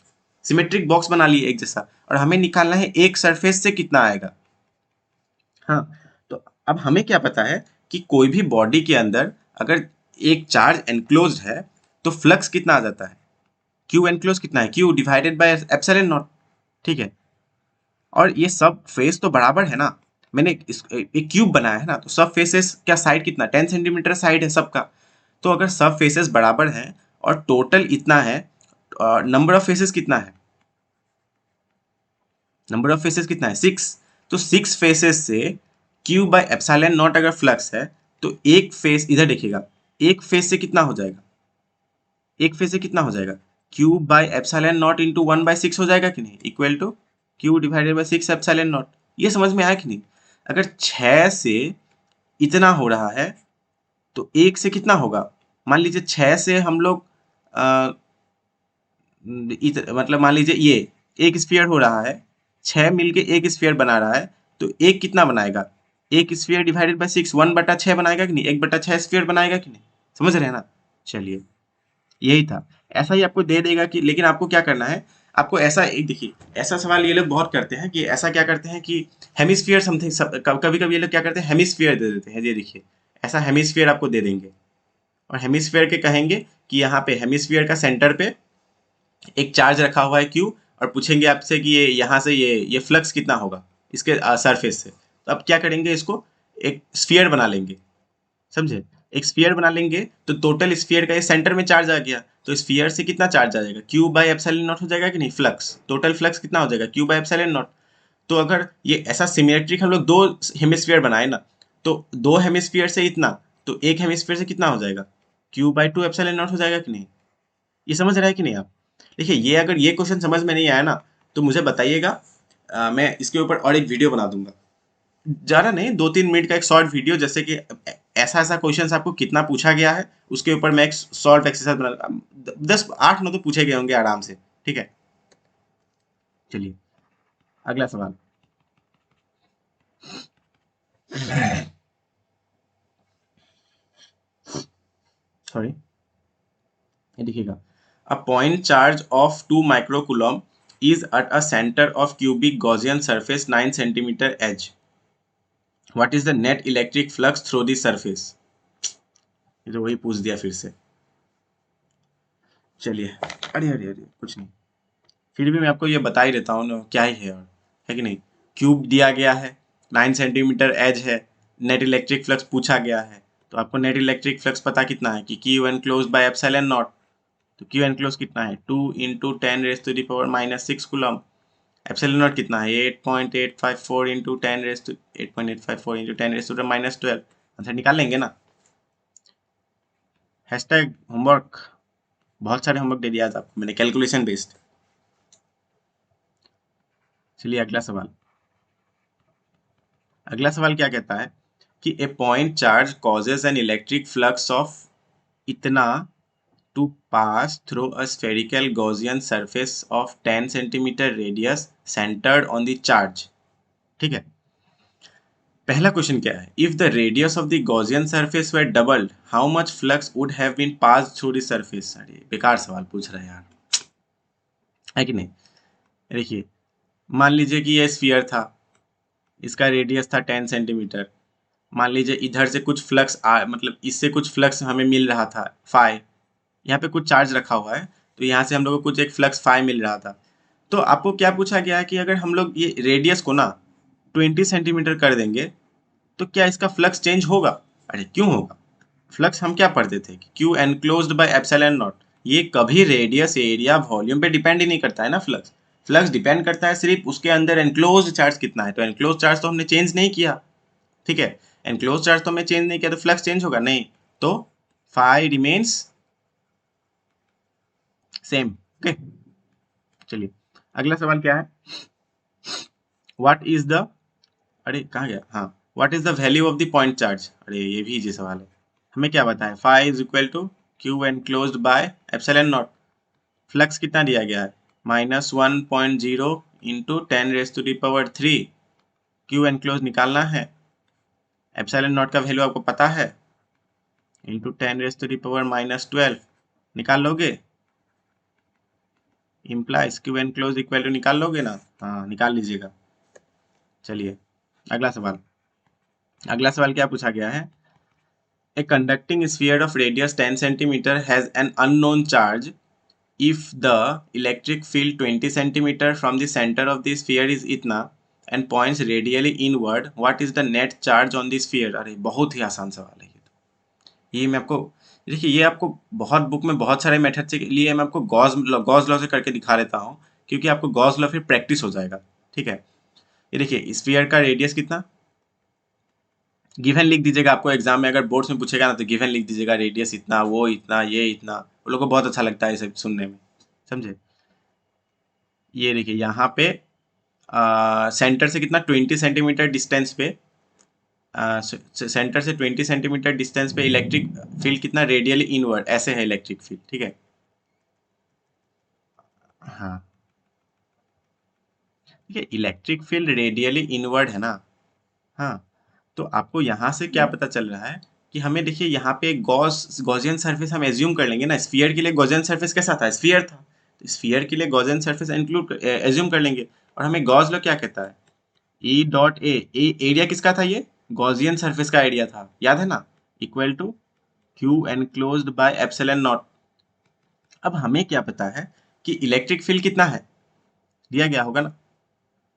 सिमेट्रिक बॉक्स बना लिए एक जैसा। और हमें निकालना है एक सरफेस से कितना आएगा। हाँ, तो अब हमें क्या पता है कि कोई भी बॉडी के अंदर अगर एक चार्ज एनक्लोज्ड है तो फ्लक्स कितना आ जाता है, क्यू एनक्लोज कितना है, Q divided bye epsilon not, ठीक है। और ये सब फेस तो बराबर है ना, मैंने एक क्यूब बनाया है ना, तो सब फेसेस क्या साइड कितना 10 सेंटीमीटर साइड है सबका। तो अगर सब फेसेस बराबर हैं और टोटल इतना है, नंबर ऑफ फेसेस कितना है, नंबर ऑफ फेसेस कितना है 6, तो 6 फेसेस से क्यू बाय एप्सिलॉन नॉट अगर फ्लक्स है तो एक फेस इधर देखिएगा, एक फेस से कितना हो जाएगा, एक फेस से कितना हो जाएगा, q by epsilon naught into 1/6 हो जाएगा कि नहीं, equal to q divided by 6 epsilon naught. ये समझ में आया कि नहीं। अगर 6 से इतना हो रहा है तो एक से कितना होगा, मान लीजिए 6 से हम लोग मतलब मान लीजिए ये एक स्फीयर हो रहा है, 6 मिलके एक स्फीयर बना रहा है, तो एक कितना बनाएगा, एक स्फीयर डिवाइडेड बाय 6 1/6 बनाएगा कि नहीं, 1/6 स्फीयर बनाएगा कि नहीं, समझ रहे हैं ना। चलिए यही था, ऐसा ही आपको दे देगा कि, लेकिन आपको क्या करना है, आपको ऐसा एक देखिए, ऐसा सवाल ये लोग बहुत करते हैं कि ऐसा क्या करते हैं कि हेमिस्फीयर समथिंग, कभी कभी ये लोग क्या करते हैं हेमिस्फीयर दे देते हैं, ये देखिए ऐसा हेमिस्फीयर आपको दे देंगे और हेमिस्फीयर के कहेंगे कि यहाँ पे हेमिस्फीयर का सेंटर पे एक चार्ज रखा हुआ है क्यू, और पूछेंगे आपसे कि ये यहाँ से ये फ्लक्स कितना होगा इसके सरफेस से। तो अब क्या करेंगे, इसको एक स्फीयर बना लेंगे, समझे, एक स्फीयर बना लेंगे तो टोटल स्फीयर का ये सेंटर में चार्ज आ गया, तो स्फीयर से कितना चार्ज आ जाएगा, क्यू बाय एप्सिलॉन नॉट हो जाएगा कि नहीं, फ्लक्स टोटल फ्लक्स कितना हो जाएगा, क्यू बाय एप्सिलॉन नॉट। तो अगर ये ऐसा सिमेट्रिक हम लोग दो हेमिस्फीयर बनाए ना, तो दो हेमिस्फीयर से इतना, तो एक हेमिस्फीयर से कितना हो जाएगा, क्यू बाय 2 एप्सिलॉन नॉट हो जाएगा कि नहीं। ये समझ रहा है कि नहीं आप। देखिए ये अगर ये क्वेश्चन समझ में नहीं आया ना तो मुझे बताइएगा, मैं इसके ऊपर और एक वीडियो बना दूंगा, ज़्यादा नहीं 2-3 मिनट का एक शॉर्ट वीडियो, जैसे कि ऐसा ऐसा क्वेश्चन आपको कितना पूछा गया है उसके ऊपर मैं एक सॉल्व एक्सरसाइज बना, 10-8-9 तो पूछे गए होंगे आराम से, ठीक है। चलिए अगला सवाल, सॉरी, ये देखिएगा, अ point charge of 2 microcoulomb is at a center of cubic Gaussian surface 9 centimeter edge. What is the net electric flux through the surface? ये तो वही पूछ दिया फिर से। चलिए, अरे अरे अरे कुछ नहीं, फिर भी मैं आपको ये बता ही देता हूँ ना, क्या ही है और, है कि नहीं। क्यूब दिया गया है, 9 सेंटीमीटर एज है, नेट इलेक्ट्रिक फ्लक्स पूछा गया है, तो आपको नेट इलेक्ट्रिक फ्लक्स पता कितना है कि Q enclose by epsilon not. तो क्यू एनक्लोज कितना है 2 इंटू 10⁻⁻6 कूलम, एप्सिलॉन नॉट कितना है 8.854 इंटू 8.854 इंटू 10⁻⁻12। आंसर निकाल लेंगे ना। हैशटैग होमवर्क, बहुत सारे होमवर्क दे दिया था आपको मैंने कैलकुलेशन बेस्ड। चलिए अगला सवाल, अगला सवाल क्या कहता है कि a point charge causes an electric flux of इतना to pass through a spherical Gaussian surface of 10 centimetre radius centred on the charge, ठीक है। पहला क्वेश्चन क्या है, if the radius of the Gaussian surface were doubled how much flux would have been pass through the surface. अरे बेकार सवाल पूछ रहे हैं यार, है कि नहीं। देखिए मान लीजिए कि ये स्फीयर था, इसका रेडियस था 10 सेंटीमीटर, मान लीजिए इधर से कुछ फ्लक्स मतलब इससे कुछ फ्लक्स हमें मिल रहा था फाई, यहाँ पे कुछ चार्ज रखा हुआ है तो यहाँ से हम लोग को कुछ एक फ्लक्स फाई मिल रहा था। तो आपको क्या पूछा गया है कि अगर हम लोग ये रेडियस को ना 20 सेंटीमीटर कर देंगे तो क्या इसका फ्लक्स चेंज होगा? अरे क्यों होगा? फ्लक्स हम क्या पढ़ते थे कि Q enclosed by epsilon naught, ये कभी रेडियस एरिया वॉल्यूम पे डिपेंड ही नहीं करता है ना। फ्लक्स फ्लक्स डिपेंड करता है सिर्फ उसके अंदर एनक्लोज्ड चार्ज कितना है। तो एनक्लोज्ड चार्ज तो हमने चेंज नहीं किया, ठीक है, एनक्लोज्ड चार्ज तो हमने चेंज नहीं किया, तो फ्लक्स चेंज होगा नहीं, तो फाई रिमेन्स सेम। ओके, चलिए अगला सवाल क्या है, व्हाट इज द, अरे कहाँ गया, हाँ, what is the value of the point charge. अरे ये भी इजी सवाल है, हमें क्या बताएं, phi is equal to q enclosed by epsilon naught, flux कितना दिया गया है -1.0 इंटू 10⁻³ क्यू एनक्लोज निकालना है, एप्सिलॉन नॉट का वैल्यू आपको पता है, इंटू 10⁻⁻12 निकाल लोगे, implies q enclose equal to निकाल लोगे ना, हाँ निकाल लीजिएगा। चलिए अगला सवाल, अगला सवाल क्या पूछा गया है, a conducting sphere of radius 10 centimetre has an unknown charge if the electric field 20 centimeter from the center of the sphere is इतना and points radially inward, what is the net charge on the sphere। अरे बहुत ही आसान सवाल है ये तो, ये मैं आपको, देखिए ये आपको बहुत बुक में बहुत सारे मेथड से लिए मैं आपको गॉस लॉ से करके दिखा देता हूँ, क्योंकि आपको गॉस लॉ फिर प्रैक्टिस हो जाएगा, ठीक है। ये देखिए स्फीयर का रेडियस कितना, गिवन लिख दीजिएगा, आपको एग्जाम में अगर बोर्ड्स में पूछेगा ना तो गिवन लिख दीजिएगा, रेडियस इतना, वो इतना, ये इतना, वो लोग को बहुत अच्छा लगता है ये सब सुनने में, समझे। ये देखिए यहाँ पे सेंटर से कितना 20 सेंटीमीटर डिस्टेंस पे, सेंटर से 20 सेंटीमीटर डिस्टेंस पे इलेक्ट्रिक फील्ड कितना, रेडियली इनवर्ड ऐसे है इलेक्ट्रिक फील्ड, ठीक है। हाँ ठीक है, इलेक्ट्रिक फील्ड रेडियली इनवर्ड है ना, हाँ। तो आपको यहाँ से क्या पता चल रहा है कि हमें देखिए यहाँ पे गॉसियन सरफेस हम एज्यूम कर लेंगे ना, स्फीयर के लिए गॉसियन सरफेस कैसा था, स्फीयर था, तो स्फीयर के लिए गॉसियन सरफेस इंक्लूड एज्यूम कर लेंगे। और हमें गॉस लॉ क्या कहता है, ई डॉट ए, एरिया किसका था, ये गॉसियन सरफेस का एरिया था, याद है ना, equal to q enclosed by epsilon naught. अब हमें क्या पता है कि इलेक्ट्रिक फील्ड कितना है, दिया गया होगा ना,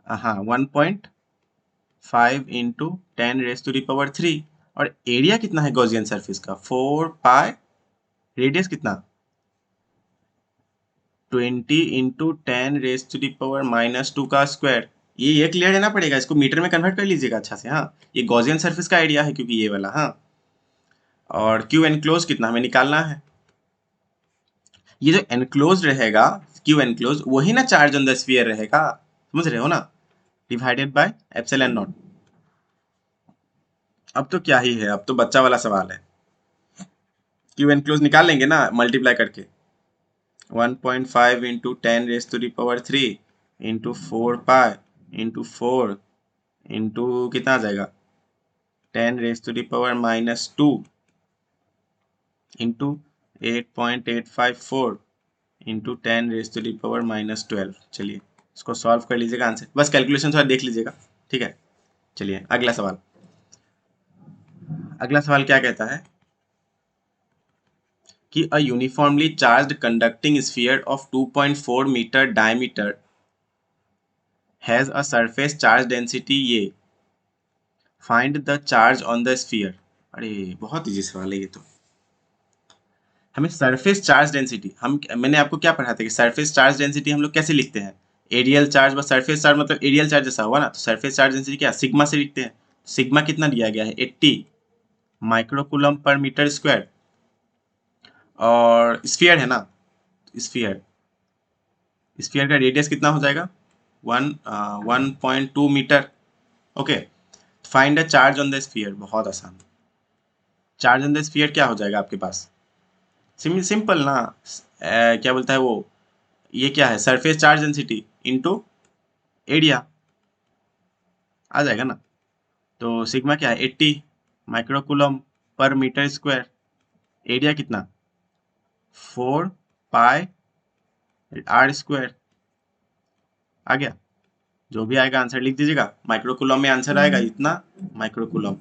हाँ 1.5 इंटू 10⁻³ और एरिया कितना है गॉसियन सरफेस का 4 पाई, रेडियस कितना 20 इंटू 10⁻⁻² का स्क्वायर। ये क्लियर रहना पड़ेगा, इसको मीटर में कन्वर्ट कर लीजिएगा अच्छा से, हाँ ये गॉसियन सरफेस का एरिया है क्योंकि ये वाला, हाँ। और क्यू एनक्लोज कितना हमें निकालना है, ये जो एनक्लोज रहेगा क्यू एनक्लोज वही ना चार्ज ऑन द स्फीयर रहेगा, समझ रहे हो ना, डिवाइडेड बाय एप्सिलॉन नॉट। अब तो क्या ही है, अब तो बच्चा वाला सवाल है, क्यू एनक्लोज निकाल लेंगे ना मल्टीप्लाई करके, 1.5 into 10⁻³ into 4 pi into 4 into कितना आ जाएगा 10⁻² इंटू 8.854 इंटू 10⁻²। चलिए इसको सॉल्व कर लीजिएगा, आंसर बस कैलकुलेशन थोड़ा देख लीजिएगा, ठीक है। चलिए अगला सवाल, अगला सवाल क्या कहता है कि a uniformly charged conducting sphere of 2.4 metre diameter has a surface charge density ये, find the charge on the sphere. अरे बहुत इजी सवाल है ये तो, हमें सरफेस चार्ज डेंसिटी, हम मैंने आपको क्या पढ़ा था कि सरफेस चार्ज डेंसिटी हम लोग कैसे लिखते हैं, एरियल चार्ज व सरफेस चार्ज मतलब एरियल चार्ज जैसा हुआ ना, तो सरफेस चार्ज डेंसिटी क्या सिग्मा से लिखते हैं। सिग्मा कितना दिया गया है 80 माइक्रोकूलम पर मीटर स्क्वायर, और स्फीयर है ना, स्फीयर, स्फीयर का रेडियस कितना हो जाएगा 1.2 metre. Okay, find the charge on the sphere, बहुत आसान, चार्ज ऑन द स्फीयर क्या हो जाएगा आपके पास, सिंपल ना, क्या बोलता है वो, ये क्या है surface charge density into area, आ जाएगा ना। तो सिग्मा क्या है 80 माइक्रोकूलम पर मीटर स्क्वायर, एरिया कितना 4 पाई r², आ गया, जो भी आएगा आंसर लिख दीजिएगा, माइक्रोकूलम में आंसर आएगा इतना माइक्रोकूलम,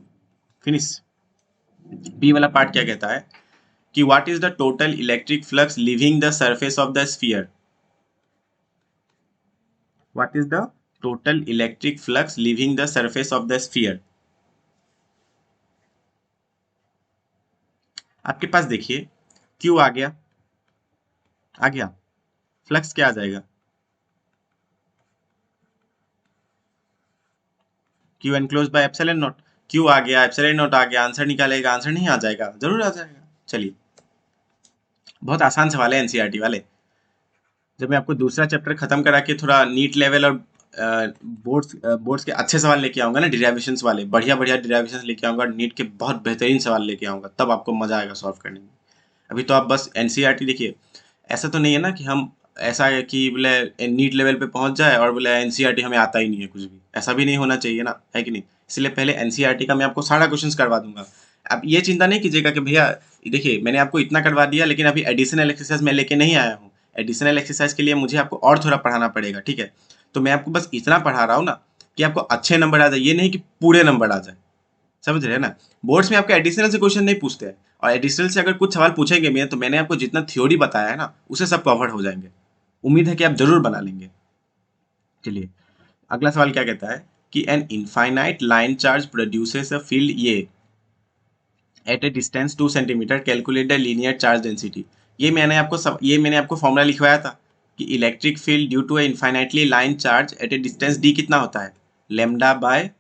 फिनिश। बी वाला पार्ट क्या कहता है कि what is the total electric flux living the surface of the sphere. What is the total electric flux living the surface of the sphere. आपके पास देखिए क्यू आ गया, आ गया, फ्लक्स क्या आ जाएगा, Q enclose by epsilon naught. Q आ गया, एप्सिलॉन नॉट आ गया, आंसर निकालेगा, आंसर नहीं आ जाएगा, जरूर आ जाएगा। चलिए, बहुत आसान सवाल है एनसीईआरटी वाले। जब मैं आपको दूसरा चैप्टर खत्म करा के थोड़ा नीट लेवल और बोर्ड्स के अच्छे सवाल लेके आऊंगा ना, डिराइवेशंस वाले, बढ़िया बढ़िया डिराइवेशंस लेके आऊंगा, नीट के बहुत बेहतरीन सवाल लेके आऊंगा, तब आपको मजा आएगा सॉल्व करने में। अभी तो आप बस एनसीईआरटी देखिए। ऐसा तो नहीं है ना कि हम ऐसा है कि बोले नीट लेवल पे पहुंच जाए और बोले एनसीईआरटी हमें आता ही नहीं है कुछ भी, ऐसा भी नहीं होना चाहिए ना, है कि नहीं। इसलिए पहले एनसीईआरटी का मैं आपको सारा क्वेश्चंस करवा दूंगा। आप ये चिंता नहीं कीजिएगा कि भैया देखिए मैंने आपको इतना करवा दिया लेकिन अभी एडिशनल एक्सरसाइज मैं लेके नहीं आया हूँ। एडिशनल एक्सरसाइज के लिए मुझे आपको और थोड़ा पढ़ाना पड़ेगा, ठीक है। तो मैं आपको बस इतना पढ़ा रहा हूँ ना कि आपको अच्छे नंबर आ जाए, ये नहीं कि पूरे नंबर आ जाए, समझ रहे हैं ना। बोर्ड्स में आपके एडिशनल से क्वेश्चन नहीं पूछते हैं, और एडिशनल से अगर कुछ सवाल पूछेंगे मैं, तो मैंने आपको जितना थ्योरी बताया है ना उसे सब कवर हो जाएंगे। उम्मीद है कि आप जरूर बना लेंगे। चलिए, अगला सवाल क्या कहता है कि an infinite line charge produces a field ये at a distance 2 centimetre, calculate the linear charge density. ये मैंने आपको फॉर्मूला लिखवाया था कि electric field due to a infinitely line charge at a distance D कितना होता है, lambda by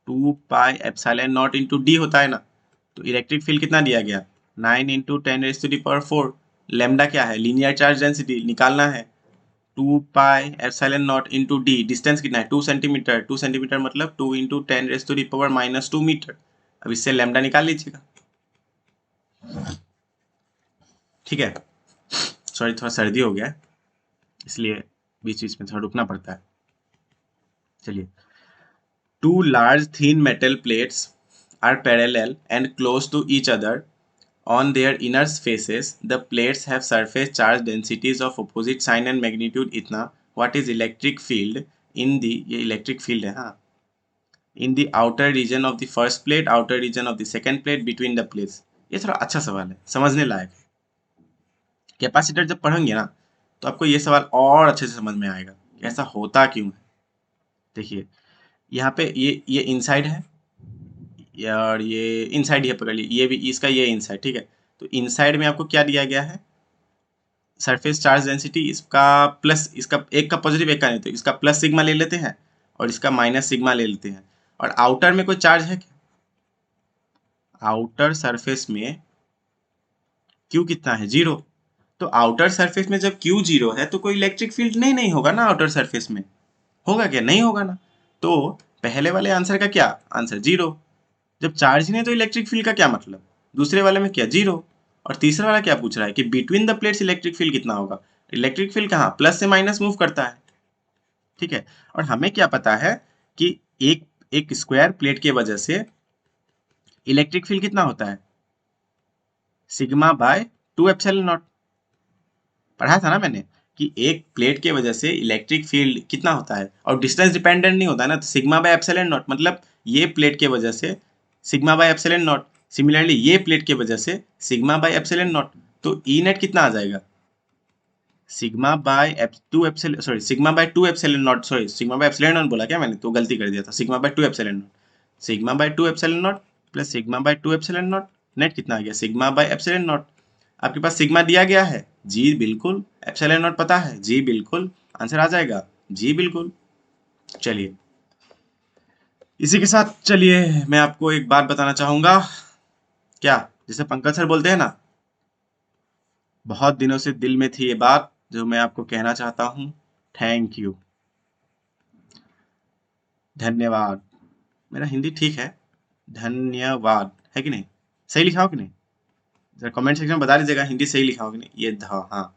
2 pi epsilon naught into D होता है ना। तो इलेक्ट्रिक फील्ड कितना दिया गया, 9 इंटू 10⁻⁴। लेमडा क्या है, लीनियर चार्ज डेंसिटी निकालना है, 2 pi epsilon naught into D, distance कितना है 2 सेंटीमीटर, 2 सेंटीमीटर मतलब 2 इंटू 10⁻⁻² मीटर। अब इससे लेमडा निकाल लीजिएगा, ठीक है। सॉरी, थोड़ा सर्दी हो गया है इसलिए बीच बीच में थोड़ा रुकना पड़ता है। चलिए, two large thin metal plates are parallel and close to each other. On their inner faces, the plates have surface charge densities of opposite sign and magnitude इतना. What is electric field in the, ये electric field है हाँ, in the outer region of the first plate, outer region of the second plate, between the plates। ये थोड़ा अच्छा सवाल है, समझने लायक है। कैपेसिटर जब पढ़ेंगे ना तो आपको ये सवाल और अच्छे से समझ में आएगा कि ऐसा होता क्यों है। देखिए, यहाँ पे ये इनसाइड है और ये इनसाइड ही पकड़ ली, ये भी इसका ये इनसाइड, ठीक है। तो इनसाइड में आपको क्या दिया गया है, सरफेस चार्ज डेंसिटी, इसका प्लस, इसका एक का पॉजिटिव एक का नहीं, तो इसका प्लस सिग्मा ले लेते हैं और इसका माइनस सिग्मा ले लेते हैं। और आउटर में कोई चार्ज है क्या, आउटर सरफेस में क्यू कितना है, 0। तो आउटर सरफेस में जब क्यू 0 है तो कोई इलेक्ट्रिक फील्ड नहीं होगा ना आउटर सरफेस में, होगा क्या, नहीं होगा ना। तो पहले वाले आंसर का क्या आंसर, 0। जब चार्ज ही नहीं तो इलेक्ट्रिक फील्ड का क्या मतलब, दूसरे वाले में क्या 0। और तीसरा वाला क्या पूछ रहा है कि between the plates electric field कितना होगा। इलेक्ट्रिक फील्ड कहाँ, प्लस से माइनस मूव करता है, ठीक है। और हमें क्या पता है कि एक एक स्क्वायर प्लेट की वजह से इलेक्ट्रिक फील्ड कितना होता है, सिग्मा बाय 2 एप्सिलॉन नॉट। पढ़ा था ना मैंने कि एक प्लेट की वजह से इलेक्ट्रिक फील्ड कितना होता है, और डिस्टेंस डिपेंडेंट नहीं होता है ना, तो सिग्मा बाय एप्सिलॉन नॉट, मतलब ये प्लेट की वजह से sigma bye epsilon not, similarly ये प्लेट की वजह से सिग्मा बाय एप्सिलॉन नॉट। तो ई नेट कितना आ जाएगा, sigma bye 2 epsilon, sorry sigma bye 2 epsilon not, sorry sigma bye epsilon not बोला क्या मैंने, तो गलती कर दिया था, sigma bye 2 epsilon not, sigma bye 2 epsilon not plus sigma bye 2 epsilon not, net कितना आ गया, सिग्मा बाय एप्सिलॉन नॉट। आपके पास सिग्मा दिया गया है, जी बिल्कुल, एप्सिलॉन नॉट पता है, जी बिल्कुल, आंसर आ जाएगा, जी बिल्कुल। चलिए, इसी के साथ चलिए मैं आपको एक बात बताना चाहूंगा, क्या जैसे पंकज सर बोलते हैं ना, बहुत दिनों से दिल में थी ये बात जो मैं आपको कहना चाहता हूँ, थैंक यू, धन्यवाद। मेरा हिंदी ठीक है, धन्यवाद है कि नहीं, सही लिखा हो कि नहीं, जरा कमेंट सेक्शन में बता दीजिएगा हिंदी सही लिखा हो कि नहीं, ये धा हाँ।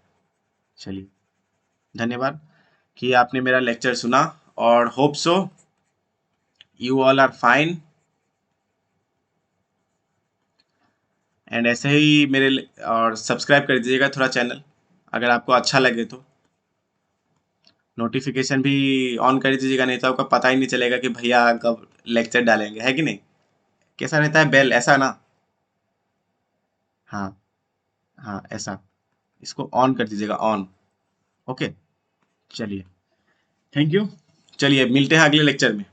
चलिए, धन्यवाद कि आपने मेरा लेक्चर सुना, और hope so you all are fine, and ऐसे ही और सब्सक्राइब कर दीजिएगा थोड़ा चैनल अगर आपको अच्छा लगे तो, नोटिफिकेशन भी ऑन कर दीजिएगा, नहीं तो आपका पता ही नहीं चलेगा कि भैया कब लेक्चर डालेंगे, है कि नहीं। कैसा रहता है बेल, ऐसा ना? हाँ हाँ ऐसा, इसको ऑन कर दीजिएगा, ऑन। ओके, चलिए, थैंक यू। चलिए मिलते हैं अगले लेक्चर में।